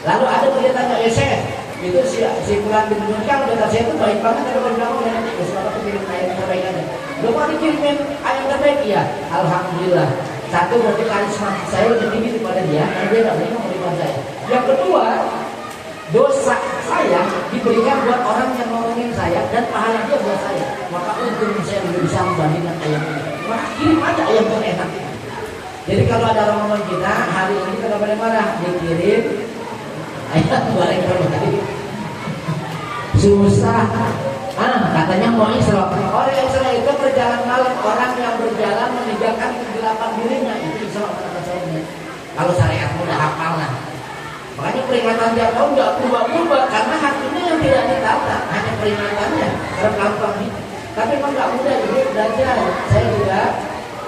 Speaker 1: Lalu ada yang tanya, Syekh, itu si Fulan bin Munkar kata saya itu baik banget kalau bilang udah nanti Bapak kirim ayam terbaik aja. Lu mau dikirimin ayam terbaik? Iya, alhamdulillah. Satu berarti karisma saya lebih tinggi daripada dia, karena dia nggak boleh menerima saya. Yang kedua, dosa saya diberikan buat orang yang ngomongin saya dan pahala dia buat saya. Maka untung saya lebih bisa membandingkan ayam ini. Maka kirim aja ayam yang enak. Jadi kalau ada orang ngomong kita hari ini kita nggak boleh marah, dikirim ayam goreng terbaik. Susah. Katanya mau Isra. Orang Isra itu berjalan malam, orang yang berjalan meninggalkan kegelapan dirinya itu Isra kata saya. Kalau syariat udah hafal lah. Makanya peringatan tiap tahun nggak berubah-ubah karena hatinya yang tidak ditata, hanya peringatannya gampang nih. Tapi memang nggak mudah jadi belajar. Saya juga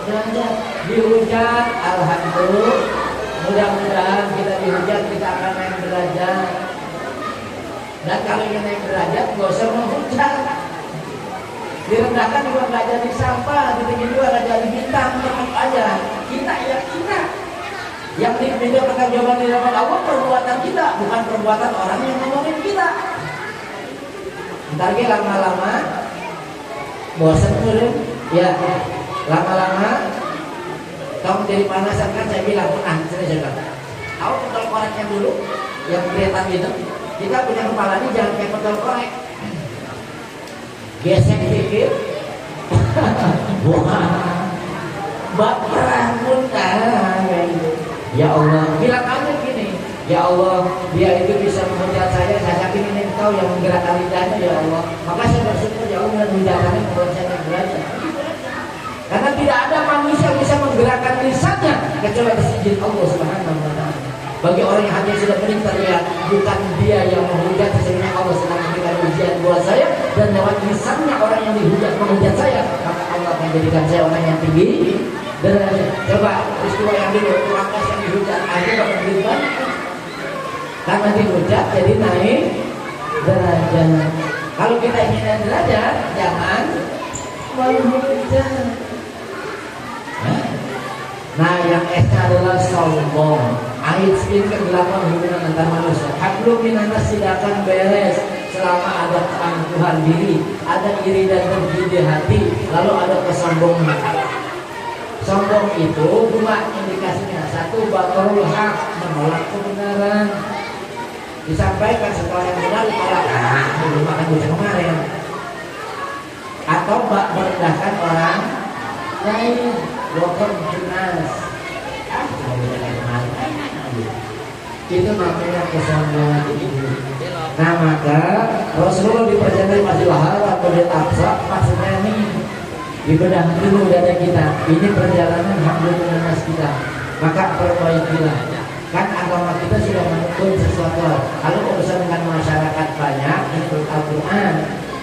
Speaker 1: belajar dihujat, alhamdulillah. Mudah-mudahan kita dihujat kita akan naik derajat. Dan kalau ingin naik derajat, gak usah menghujat. Direndahkan juga gak jadi sampah, ditinggi juga gak jadi bintang, tetap aja. Kita ya kita. Yang diminta pertanggungjawaban di hadapan Allah perbuatan kita, bukan perbuatan orang yang ngomongin kita. Ntar lama-lama bosan turun, ya lama-lama kamu jadi panasan kan saya bilang, sini saya bilang, tahu pentol koreknya dulu, yang kelihatan gitu. Kita punya kepala ini jangan kayak pentol korek, gesek dikit, wah, baperan pun kayak gitu. Ya Allah, bilang aja gini, ya Allah, dia itu bisa menghujat saya yakin ini engkau yang menggerakkan lidahnya ya Allah. Maka saya bersyukur ya Allah dan menghujatkannya membuat saya belajar. Karena tidak ada manusia yang bisa menggerakkan lisannya kecuali atas izin Allah Subhanahu wa taala. Bagi orang yang hatinya sudah pening terlihat, bukan dia yang menghujat, sesungguhnya Allah sedang memberikan ujian buat saya, dan lewat lisannya orang yang dihujat menghujat saya, maka Allah akan jadikan saya orang yang tinggi. Dan coba peristiwa yang dulu, Wakas yang dihujat aja bakal berubah. Karena dihujat jadi naik derajat. Kalau kita ingin naik derajat, jangan menghujat. Nah, yang S-nya adalah sombong. Ayat 9 ke-8 hubungan antar manusia. Hablum minanas tidak akan beres selama ada keangkuhan diri, ada iri dan dengki di hati, lalu ada kesombongan. Sombong itu dua indikasinya. Satu, batrul hak, menolak kebenaran. Disampaikan setelah yang benar ditolak. Belum makan bocah kemarin. Atau merendahkan orang lain. Wakor jelas. Itu namanya kesombongan itu. Nah, maka Rasulullah di perjalanan Masjidil Haram atau di Aqsa, maksudnya ini dibedah dulu dada kita. Ini perjalanan alhamdulillah kita. Maka perbaikilah. Kan agama kita sudah menuntut sesuatu. Kalau urusan dengan masyarakat banyak, ini Al-Quran.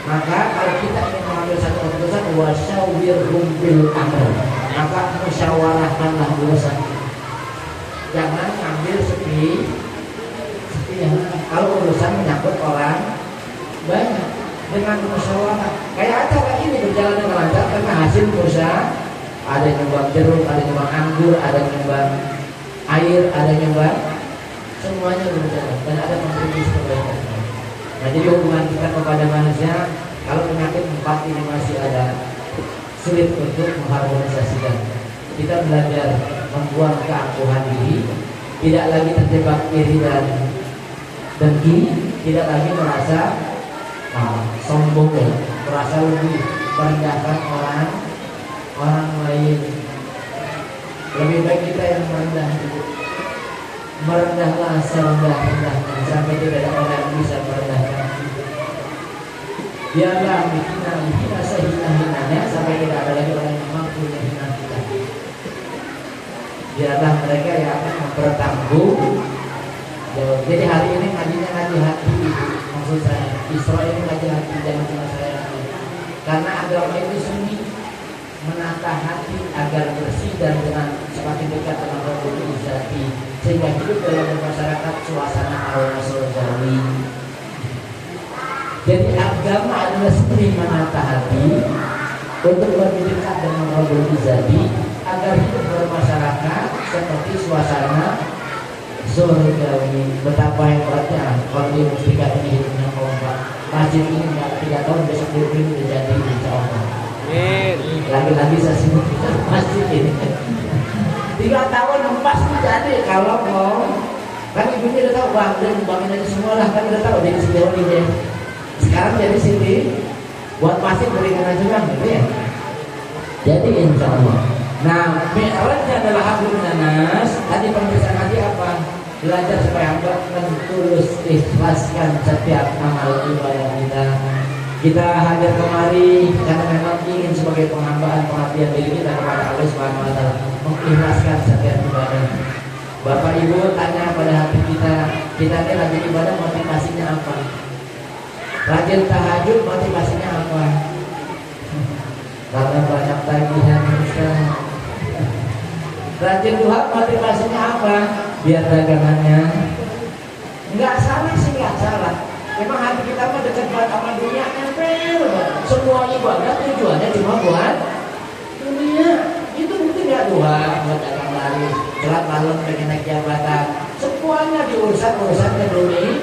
Speaker 1: Maka kalau kita ingin mengambil satu keputusan, wasyawirhum bil amr, maka musyawarahkanlah urusan. Jangan ambil sepi. Kalau urusan menyangkut orang banyak, dengan musyawarah. Kayak acara ini berjalan dengan lancar karena hasil usaha. Ada yang nyumbang jeruk, ada yang nyumbang anggur, ada yang nyumbang air, ada yang nyumbang, semuanya berjalan dan ada kontribusi kebaikan. Nah, jadi hubungan kita kepada manusia, kalau penyakit 4 ini masih ada, sulit untuk mengharmonisasikan. Kita belajar membuang keangkuhan diri, tidak lagi terjebak iri dan dengki, tidak lagi merasa sombong, merasa lebih merendahkan orang lain. Lebih baik kita yang merendah. Merendahlah serendah-rendahnya sampai tidak ada orang yang bisa merendahkan. Biarlah hina sehina-hinanya sampai tidak ada lagi orang yang mampu menghina kita. Biarlah mereka yang akan bertanggung jawab. Jadi hari ini ngajinya ngaji hati, maksud saya Isra ini ngaji hati, jangan cuma saya. Karena agama itu seni, menata hati agar bersih dan dengan semakin dekat dengan Rabbul Izzati, sehingga hidup dalam masyarakat suasana al-surgawi. Jadi agama adalah seni menata hati untuk lebih dekat dengan Rabbul Izzati agar hidup bermasyarakat seperti suasana surgawi. Betapa hebatnya kalau di mustika ini hidupnya kompak. Masjid ini 3 tahun besok diulang udah jadi insya Allah. Lagi-lagi saya sibuk masjid ini 3 tahun pasti jadi. Kalau mau kan ibunya udah tahu, bang udah nyumbangin aja semua lah, kan udah tahu jadi sejauh ini. Sekarang jadi sini buat masjid berikan aja bang gitu ya. Jadi insya Allah. Nah, mi'rajnya adalah hablum minanas. Tadi pemeriksaan hati apa? Belajar supaya hamba tulus ikhlaskan setiap amal ibadah kita. Kita hadir kemari karena memang ingin sebagai penghambaan pengabdian diri kita kepada Allah Subhanahu wa taala, mengikhlaskan setiap ibadah. Bapak Ibu tanya pada hati kita ini rajin ibadah motivasinya apa? Rajin tahajud motivasinya apa? Karena banyak tagihan Ustaz. Rajin duha motivasinya apa? Biar dagangannya enggak salah sih, enggak salah. Memang hati kita mah dekat banget sama dunia, nempel. Semua ibadah tujuannya cuma buat dunia. Itu mungkin nggak Tuhan, buat dagang lari, gelap malam pengen naik jabatan. Semuanya diurusan ke dunia.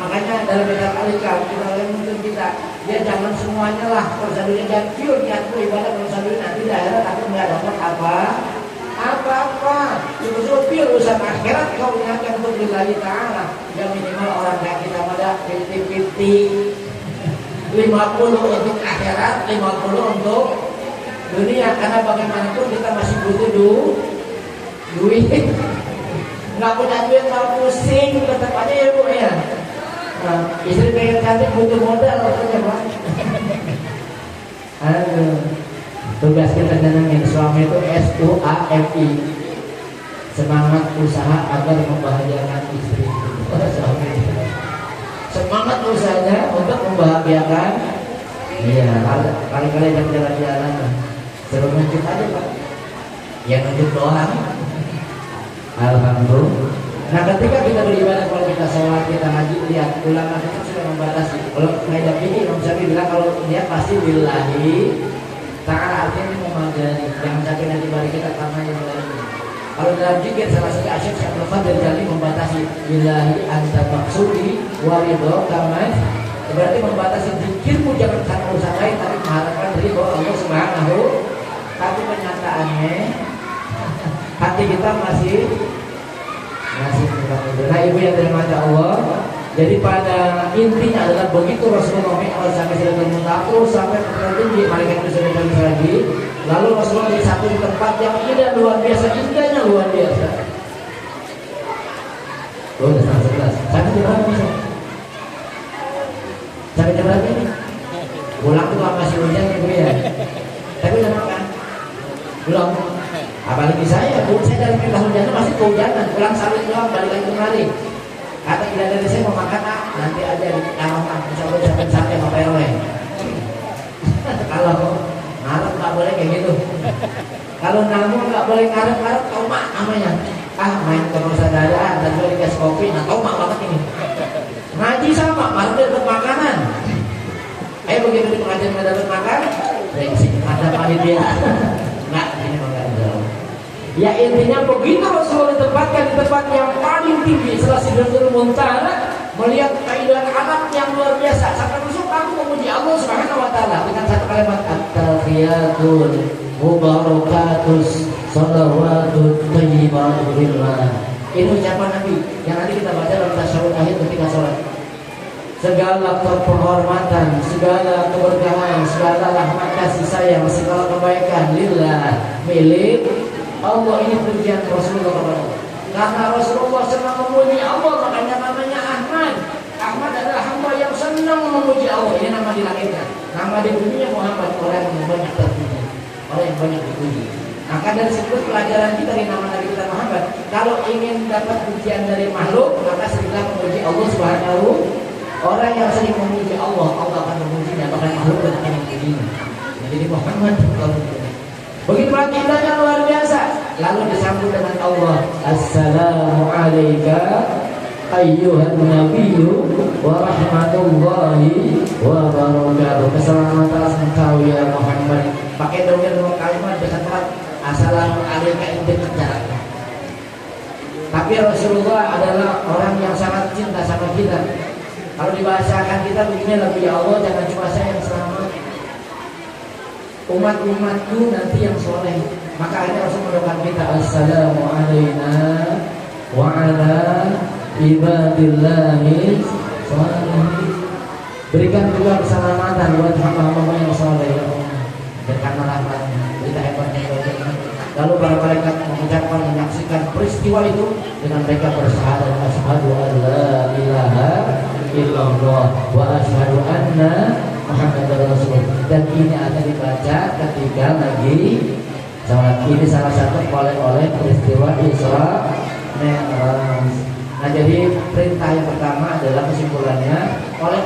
Speaker 1: Makanya dalam kitab Al-Hikam kita menuntut kita, ya jangan semuanya lah urusan dunia, jangan pure niatku ibadah urusan dunia, nanti daerah aku nggak dapat apa-apa. Justru pure urusan akhirat kau niatkan untuk lillahi ta'ala. Yang minimal orang kayak kita pada 50-50, 50 untuk akhirat, 50 untuk dunia. Karena bagaimanapun kita masih butuh duit. Nggak punya duit mau pusing, tetap aja ya Bu ya. Nah, istri pengen cantik butuh modal katanya Pak. Aduh, tugas kita jenengin suami itu SUAMI, semangat usaha agar membahagiakan istri. Semangat usahanya untuk membahagiakan. Iya, kali-kali yang jalan-jalan seru nunjuk aja Pak. Ya nunjuk doang. Alhamdulillah. Nah ketika kita beribadah, kalau kita sholat, kita ngaji, lihat ulama kita sudah membatasi. Kalau kayak ini Imam Syafi'i bilang kalau dia pasti billahi ta'ala, artinya ini memadani. Jangan sampai nanti balik kita karena yang lain. Kalau dalam zikir salah satu asyik Syekh Al-Qadir Jali membatasi billahi anta maksudi waridho kaman. Berarti membatasi zikirmu jangan karena usaha lain, tapi mengharapkan ridho Allah Subhanahu. Tapi kenyataannya hati kita masih nah ibu yang dirahmati Allah. Jadi pada intinya adalah begitu Rasulullah Mi'raj sampai Sidratul Muntaha sampai ke tinggi malaikat itu sudah balik lagi. Lalu Rasulullah di satu tempat yang indah luar biasa, indahnya luar biasa. Oh, udah sangat jelas. Sampai jam berapa bisa? Sampai jam berapa ini? Pulang tuh masih hujan ibu ya. Tapi udah makan? Belum. Apalagi saya dari tahun hujan masih kehujanan, pulang sawit doang, balik lagi kemari. Kata tidak dari saya mau makan nanti aja di Karaman, insya Allah sampai sate sama PRW. Kalau ngarep nggak boleh kayak gitu. Kalau namu nggak boleh ngarep tomak namanya. Main terus ada dan gue dikasih kopi, nah tomak banget ini. Ngaji sama, baru dapat makanan. Begitu di pengajian nggak dapat makan, brengsek ada panitia. Nggak, ini makan jauh. Ya intinya begitu Rasulullah ditempatkan di tempat yang paling tinggi setelah Sidratul Muntaha, melihat keindahan alam yang luar biasa, sampai Rasul aku memuji Allah Subhanahu wa taala dengan satu kalimat at-tahiyatul mubarakatus shalawatut thayyibatun lillah. Ini ucapan Nabi yang nanti kita baca dalam tasyahud akhir ketika sholat. Segala penghormatan, segala keberkahan, segala rahmat kasih sayang, segala kebaikan lillah, milik Allah. Ini pujian Rasulullah kepada Allah. Karena Rasulullah senang memuji Allah, makanya namanya Ahmad. Ahmad adalah hamba yang senang memuji Allah. Ini nama di langitnya. Nama di dunia Muhammad, orang yang banyak terpuji, orang yang banyak dipuji. Maka dari situ pelajaran kita di nama Nabi kita Muhammad. Kalau ingin dapat pujian dari makhluk, maka seringlah memuji Allah Subhanahu. Orang yang sering memuji Allah, Allah akan memujinya. Bahkan makhluk banyak yang memujinya. Jadi Muhammad begitu indahnya luar biasa. Lalu disambut dengan Allah, assalamu alayka ayyuhan nabiyyu wa rahmatullahi wa barakatuh. Keselamatan atas engkau ya Muhammad. Pakai dongeng dua kalimat dengan tepat, assalamu alayka inti jarak. Tapi Rasulullah adalah orang yang sangat cinta sama kita. Kalau dibahasakan kita begini lagi, ya Allah jangan cuma saya yang selamat, umat-umatku nanti yang soleh. Maka akhirnya Rasul mendoakan kita, assalamu alayna wa ala ibadillahi sholihin. Berikan juga keselamatan buat hamba-hamba yang soleh ya Allah, dan karena rahmatnya berita hebatnya bagaimana. Lalu para malaikat mengucapkan, menyaksikan peristiwa itu dengan mereka bersyahadat, asyhadu an la ilaha illallah wa asyhadu anna Muhammadar Rasulullah. Dan ini akan dibaca ketika lagi sholat. Ini salah satu oleh peristiwa Isra Mi'raj. Nah jadi perintah yang pertama adalah kesimpulannya, oleh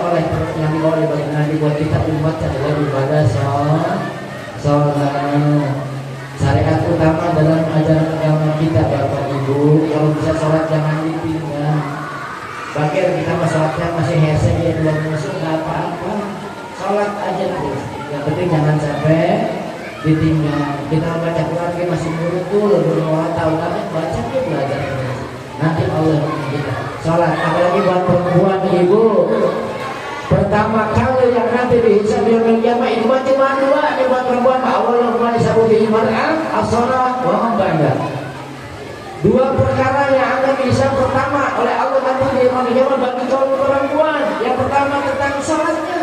Speaker 1: yang dibawa oleh Nabi buat kita umat adalah ibadah sholat. Syariat utama dalam ajaran agama kita Bapak Ibu, kalau bisa sholat jangan ditinggal. Bagian kita sholatnya masih hese ya dua musuh nggak apa-apa, sholat aja terus. Yang penting jangan sampai ditinggal. Kita baca Quran kita masih murutul, berdoa tahu tapi baca dia belajar terus. Nanti Allah kita sholat. Apalagi buat perempuan ibu. Pertama kali yang nanti dihisab di yaumil qiyamah itu cuma dua. Ini buat perempuan Allah ma disabu bihi mar'ah as-shalah wa ba'da. Dua perkara yang akan dihisab pertama oleh Allah nanti di yaumil qiyamah bagi kaum perempuan. Yang pertama tentang sholatnya.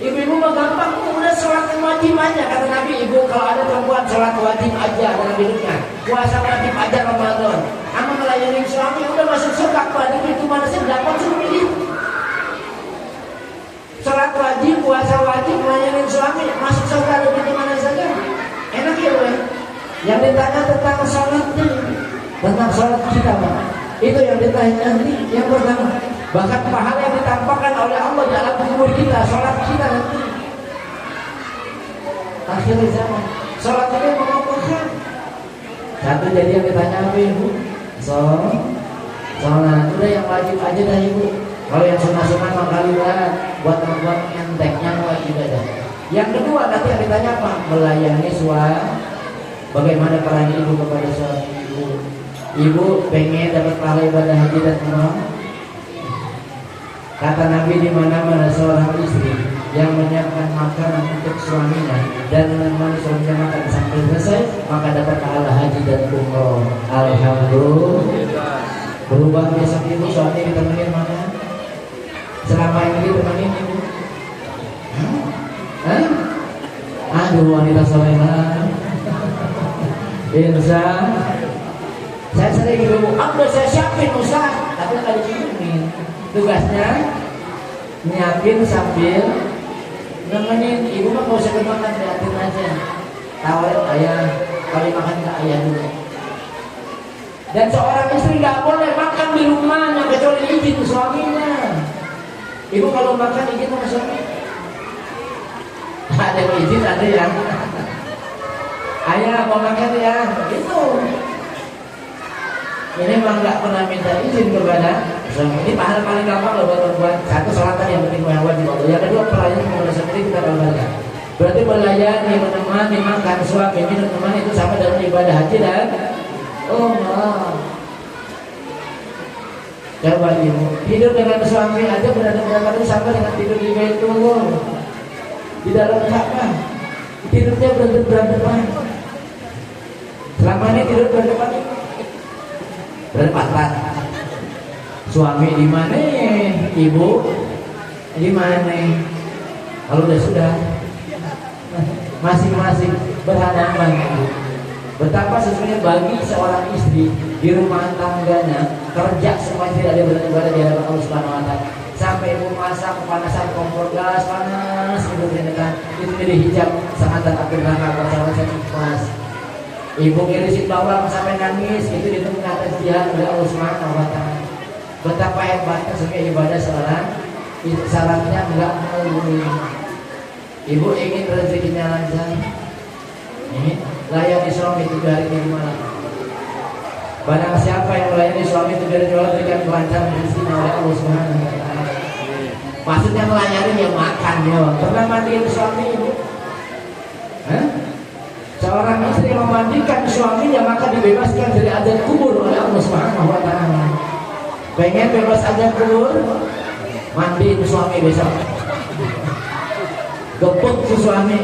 Speaker 1: Ibu-ibu mah gampang, udah sholat wajib aja kata Nabi. Ibu kalau ada perempuan sholat wajib aja dalam hidupnya, puasa wajib aja Ramadan, ama melayani suami udah masuk surga. Pada itu manusia dapat suruh pilih. Sholat wajib, puasa wajib, melayani suami, masuk surga lebih mana saja. Enak ya weh. Yang ditanya tentang sholatnya, tentang sholat kita Pak. Itu yang ditanya nanti yang pertama. Bahkan pahala yang ditampakkan oleh Allah dalam kubur kita, sholat kita nanti. Akhir zaman, sholat ini mengokohkan. Satu jadi yang ditanya apa ibu? Sholat udah yang wajib aja dah ibu. Kalau yang sunah-sunah makali lah, buat perempuan enteng yang wajib aja. Yang kedua nanti yang ditanya apa? Melayani suami. Bagaimana peran ibu kepada suami ibu? Ibu pengen dapat pahala ibadah haji dan umrah. Kata Nabi di mana-mana seorang istri yang menyiapkan makanan untuk suaminya dan menemani suaminya makan sampai selesai, maka dapat pahala haji dan umrah. Alhamdulillah. Berubah besok ibu suami ditemenin makan. Selama ini ditemenin ibu. Aduh wanita soleha. Irza. Saya sering ibu, udah saya siapin Ustaz, tapi nggak diciumin. Tugasnya nyiapin sambil nemenin. Ibu mah gak usah makan, liatin aja. Tawarin ayah, kalau makan ke ayah dulu. Dan seorang istri gak boleh makan di rumahnya kecuali izin suaminya. Ibu kalau makan izin sama suami. Ada yang izin, ada yang ayah mau makan ya, gitu. Ini memang nggak pernah minta izin kepada suami. Ini pahala paling gampang loh buat perempuan. Satu sholatan yang penting yang wajib Allah. Yang kedua pelayanan kepada suami kita gambarkan. Berarti melayani, menemani, makan suami, minum teman itu sama dengan ibadah haji dan coba ibu tidur dengan suami aja benar-benar sama dengan tidur di Baitullah di dalam Ka'bah. Tidurnya berdepan. Selama ini tidur berdepan. Berdepan. Suami di mana, ibu di mana? Kalau sudah masing-masing berhadapan. Betapa sesungguhnya bagi seorang istri di rumah tangganya kerja semuanya tidak ada beribadah di hadapan Allah Subhanahu Wa Taala. Sampai ibu masak kepanasan kompor gas panas ibu kan itu jadi hijab sangat tak neraka bersama ikhlas. Ibu ngirisin bawang sampai nangis itu ditunggu atas jihad oleh Allah Subhanahu Wa Taala. Betapa hebatnya sebagai ibadah seorang syaratnya enggak melulu. Ibu ingin rezekinya lancar. Ini layani suami 3 hari 5 malam. Barang siapa yang melayani suami 3 hari 5 malam berikan kelancaran rezeki oleh Allah Subhanahu Wa Taala. Maksudnya melayani yang makan ya. Pernah mandiin suami ibu? Seorang istri yang memandikan suaminya maka dibebaskan dari azab kubur oleh Allah Subhanahu Wa Taala. Pengen bebas azab kubur? Mandiin suami besok. Gepuk si suami.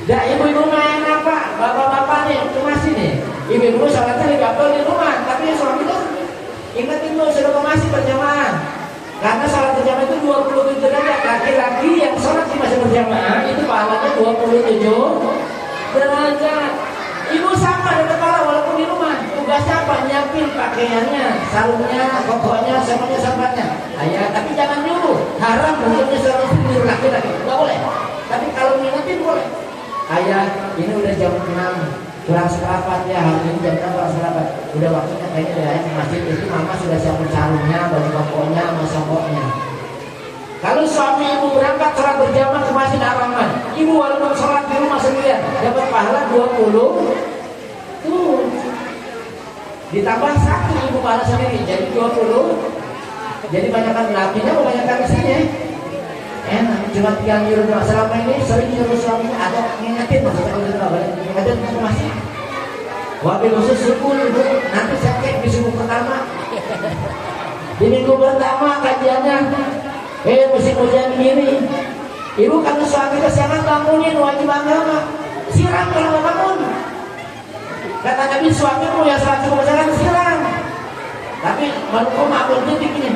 Speaker 1: Dah ibu-ibu main apa? Bapak-bapak nih, masih nih. Ibu-ibu sholatnya di rumah, tapi suami tuh ingat itu sudah masih berjamaah. Karena sholat berjamaah itu 27 derajat. Laki-laki yang sholat di masjid berjamaah itu pahalanya 27 derajat. Ibu sama dapat pahala walaupun di rumah. Tugasnya apa? Nyiapin pakaiannya, sarungnya, kokohnya, semuanya sampahnya. Ayah, tapi jangan nyuruh. Haram bentuknya seorang istri laki-laki. Nggak boleh. Tapi kalau ngingetin boleh. Ayah, ini udah jam 6 kurang seperempat ya, hari ini jam 6 kurang seperempat. Udah waktunya kayaknya udah ayah ke masjid. Itu mama sudah siapin sarungnya, baju kokohnya, sama sokoknya. Kalau suami ibu berangkat sholat berjamaah ke masjid Ar-Rahman, ibu walaupun sholat di rumah sendirian dapat pahala 20 tuh. Ditambah satu ibu pahala sendiri, jadi 20. Jadi banyakkan lakinya, banyakkan istrinya. Enak, cuma tinggal nyuruh doa. Selama ini sering nyuruh suaminya ada ngingetin maksudnya kalau doa balik ngingetin masih. Wabil khusus subuh ibu, nanti saya cek di subuh pertama. Di minggu pertama kajiannya, musim hujan begini. Ibu karena suami kesiangan bangunin wajib agama, siram kalau nggak bangun. Kata Nabi suamimu yang salat subuh berjalan siram. Tapi baru kau makhluk detik ini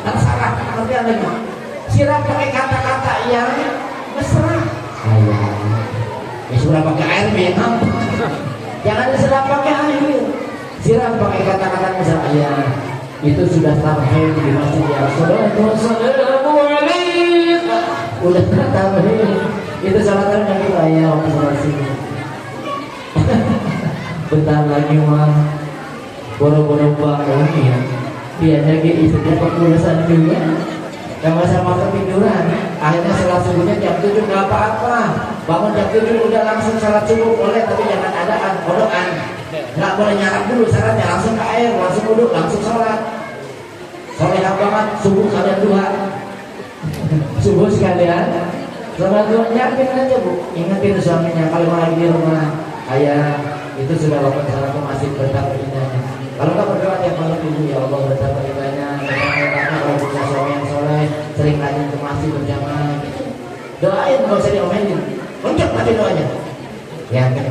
Speaker 1: tersalah artinya lagi. Siram pakai kata-kata yang mesra. Sudah pakai air minum. Jangan disedap pakai air. Siram pakai kata-kata mesra. Ya, itu sudah tarhim di masjid ya. Udah tarhim. Itu salatan yang kita ya waktu sholat sini. Bentar lagi mah boro-boro bangun ya. Dia lagi istrinya kepulusan juga. Yang sama ketiduran. Akhirnya sholat subuhnya jam 7 nggak apa-apa. Bangun jam 7 udah langsung sholat subuh boleh, tapi jangan adaan kodokan. Nggak boleh nyarap dulu syaratnya, langsung ke air, langsung duduk, langsung sholat. Solehah banget subuh kalian dua. Subuh sekalian. Sholat dua yakin aja bu. Ingetin suaminya kalau mau lagi di rumah. Ayah itu sudah waktu salatku masih betapa indahnya. Kalau nggak berdoa tiap malam ibu ya Allah betapa indahnya. Karena kalau punya suami yang soleh sering rajin ke masjid berjamaah. Doain nggak usah diomelin. Ucap mati doanya. Ya kan.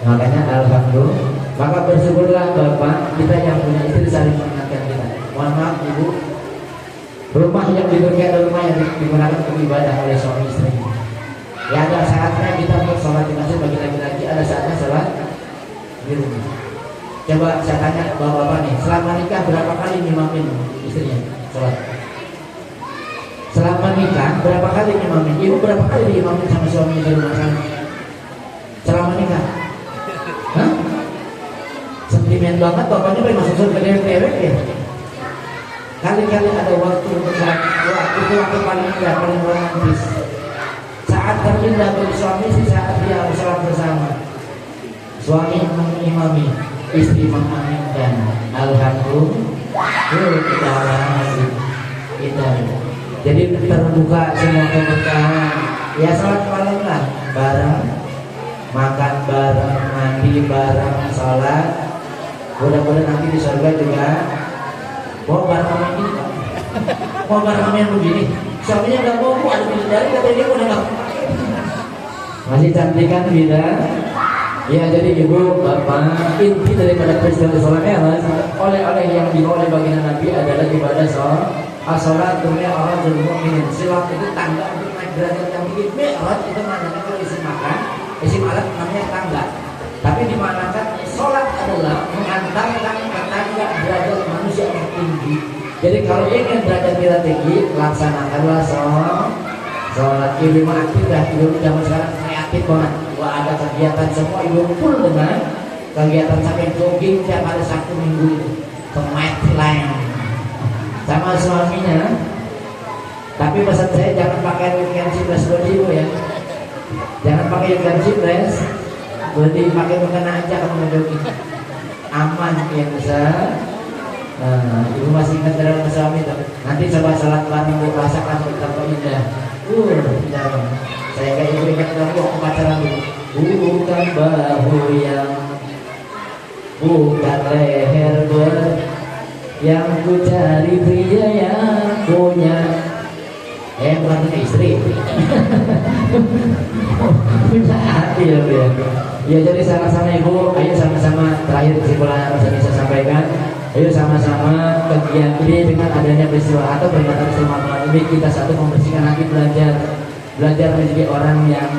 Speaker 1: Makanya alhamdulillah. Maka bersyukurlah bapak kita yang punya istri saling mengingatkan kita. Mohon maaf ibu. Rumah yang diberikan adalah rumah yang digunakan untuk ibadah oleh suami istri. Ya ada saatnya kita untuk sholat di masjid bagi laki-laki, ada saatnya sholat di rumah. Coba saya tanya bapak-bapak nih, selama nikah berapa kali ngimamin istrinya sholat? Selama nikah berapa kali ngimamin? Ibu berapa kali diimamin sama suami di rumah sana? Selama nikah? Hah? Sentimen banget bapaknya pengen masuk surga dewek ya? Kali-kali ada waktu untuk sholat, itu waktu paling indah, paling romantis. Saat terindah bagi suami si saat dia sholat bersama. Suami mengimami, istri mengaminkan. Alhamdulillah kita. Jadi terbuka semua keberkahan. Ya sholat malam lah, bareng, makan bareng, mandi bareng, sholat. Mudah-mudahan nanti di surga juga. Mau bareng ini, mau bareng begini. Suaminya nggak mau, ada bidadari kata dia udah nggak. Masih cantik kan bida? Ya jadi ibu bapak inti daripada peristiwa sholat Mi'raj oleh-oleh yang dibawa oleh baginda Nabi adalah ibadah sholat dunia orang mukminin. Silat itu tangga untuk naik derajat yang tinggi. Mi'raj itu maknanya kalau isim makan, isim alat namanya tangga. Tapi dimanakan sholat adalah mengantarkan ke tangga derajat manusia yang tinggi. Jadi kalau ingin derajat kita tinggi, laksanakanlah sholat. Ibu aktif dah, ibu zaman sekarang kreatif banget. Wah ada kegiatan semua ibu full dengan kegiatan sampai jogging tiap hari Sabtu Minggu itu ke Maitland sama suaminya. Tapi pesan saya jangan pakai weekend dress buat ibu ya. Jangan pakai weekend dress, berarti pakai mukena aja kamu jogging. Aman ya bisa. Ibu masih ingat dalam suami itu. Nanti coba sholat bareng ibu rasakan betapa indah. Indah. Saya kayak ibu ingat dalam waktu pacaran dulu. Bukan bahu yang, bukan leher yang ku cari pria yang punya. Bukan punya istri. Punya hati ya. Ya jadi sama-sama ibu, ayo sama-sama terakhir kesimpulan yang bisa sampaikan. Ayo sama-sama kegiatan ini dengan adanya peristiwa atau peringatan Ramadan ini kita satu membersihkan hati, belajar menjadi orang yang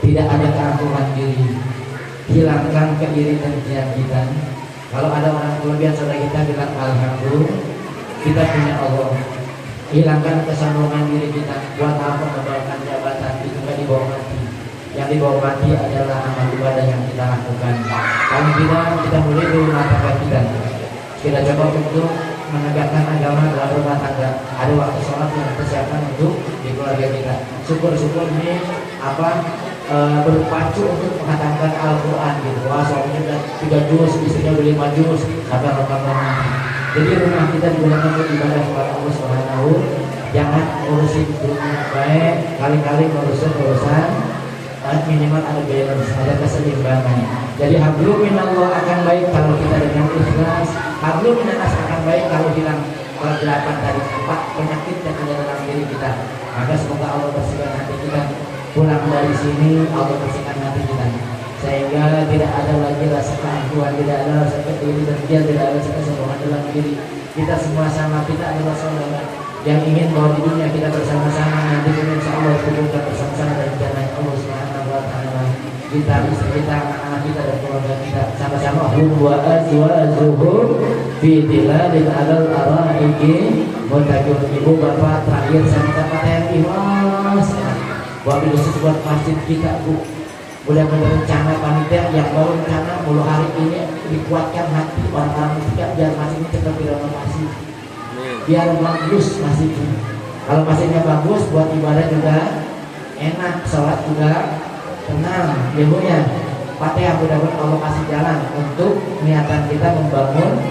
Speaker 1: tidak ada keangkuhan diri, hilangkan keiri dan keyakinan. Kalau ada orang kelebihan saudara kita bilang alhamdulillah, kita punya Allah. Hilangkan kesombongan diri kita. Buat apa membawakan jabatan itu kan dibawa mati. Yang dibawa mati adalah amal ibadah yang kita lakukan. Kalau kita mulai dari rumah tangga kita. Kita coba untuk menegakkan agama dalam rumah tangga. Ada waktu sholat yang kita siapkan untuk di keluarga kita. Syukur-syukur ini berpacu untuk menghatamkan Al-Quran gitu. Wah, suaminya udah 3 juz, istrinya udah 5 juz, sampai Ramadan. Jadi rumah kita digunakan untuk ibadah kepada Allah Subhanahu. Jangan ngurusin dunia baik, kali-kali urusan minimal ada balance, ada keseimbangan. Jadi hablum minallah akan baik kalau kita dengan ikhlas. Hablum minanas akan baik kalau hilang kegelapan dari 4 penyakit yang ada dalam diri kita. Maka semoga Allah bersihkan hati kita. Pulang dari sini Allah bersihkan hati kita, sehingga tidak ada lagi rasa keangkuhan, tidak ada rasa kediri dan tidak ada rasa kesombongan dalam diri kita. Semua sama, kita adalah saudara yang ingin bahwa di dunia kita bersama-sama, nanti insya Allah kumpulkan bersama-sama dari jalan Allah Subhanahu wa Ta'ala. Kita, istri kita, anak-anak kita dan keluarga kita sama-sama hum wa azwajuhum fi dhilalil alal araiki muttaqun. Ibu bapak terakhir saya minta kata yang ikhlas. Wabil khusus buat masjid kita, Bu. Mudah-mudahan rencana panitia yang baru rencana mulai hari ini dikuatkan hati orang-orang kita biar masjid ini cepat direnovasi, biar bagus masjidnya. Kalau masjidnya bagus, buat ibadah juga enak, sholat juga tenang. Ibunya Fatihah, mudah-mudahan Allah kasih jalan untuk niatan kita membangun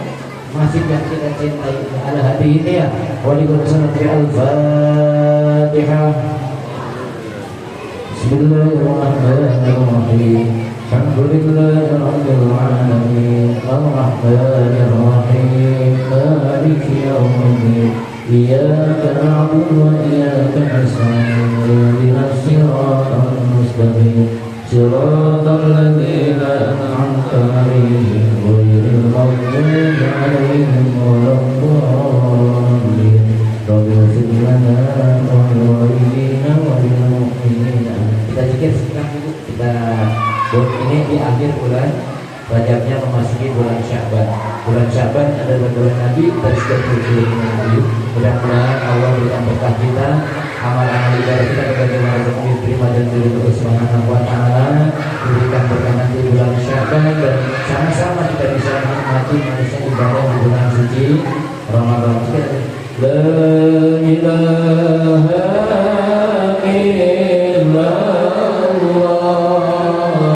Speaker 1: masjid yang kita cintai. Ada hati ini ya. Waalaikumsalam. Al-Fatihah. Bismillahirrahmanirrahim. Alhamdulillahirabbil alamin. Arrahmanirrahim. Maliki yaumiddin. Iyyaka na'budu wa iyyaka nasta'in. Ihdinas siratal mustaqim. Siratal ladzina an'amta 'alaihim ghairil maghdubi 'alaihim waladdallin. Rabbil ighfir lana wa liwalidayna wa lil mu'minina. Kita zikir sekarang dulu. Kita ini di akhir bulan Rajabnya memasuki bulan Sya'ban. Bulan Sya'ban adalah bulan Nabi dan seterusnya Nabi. Mudah-mudahan Allah berikan berkah kita, amal-amal ibadah kita bagaimana diterima dan diridhoi Subhanahu wa Ta'ala. Berikan berkah nanti bulan Sya'ban dan sama-sama kita bisa menikmati manusia ibadah di bulan suci Ramadan. La ilaha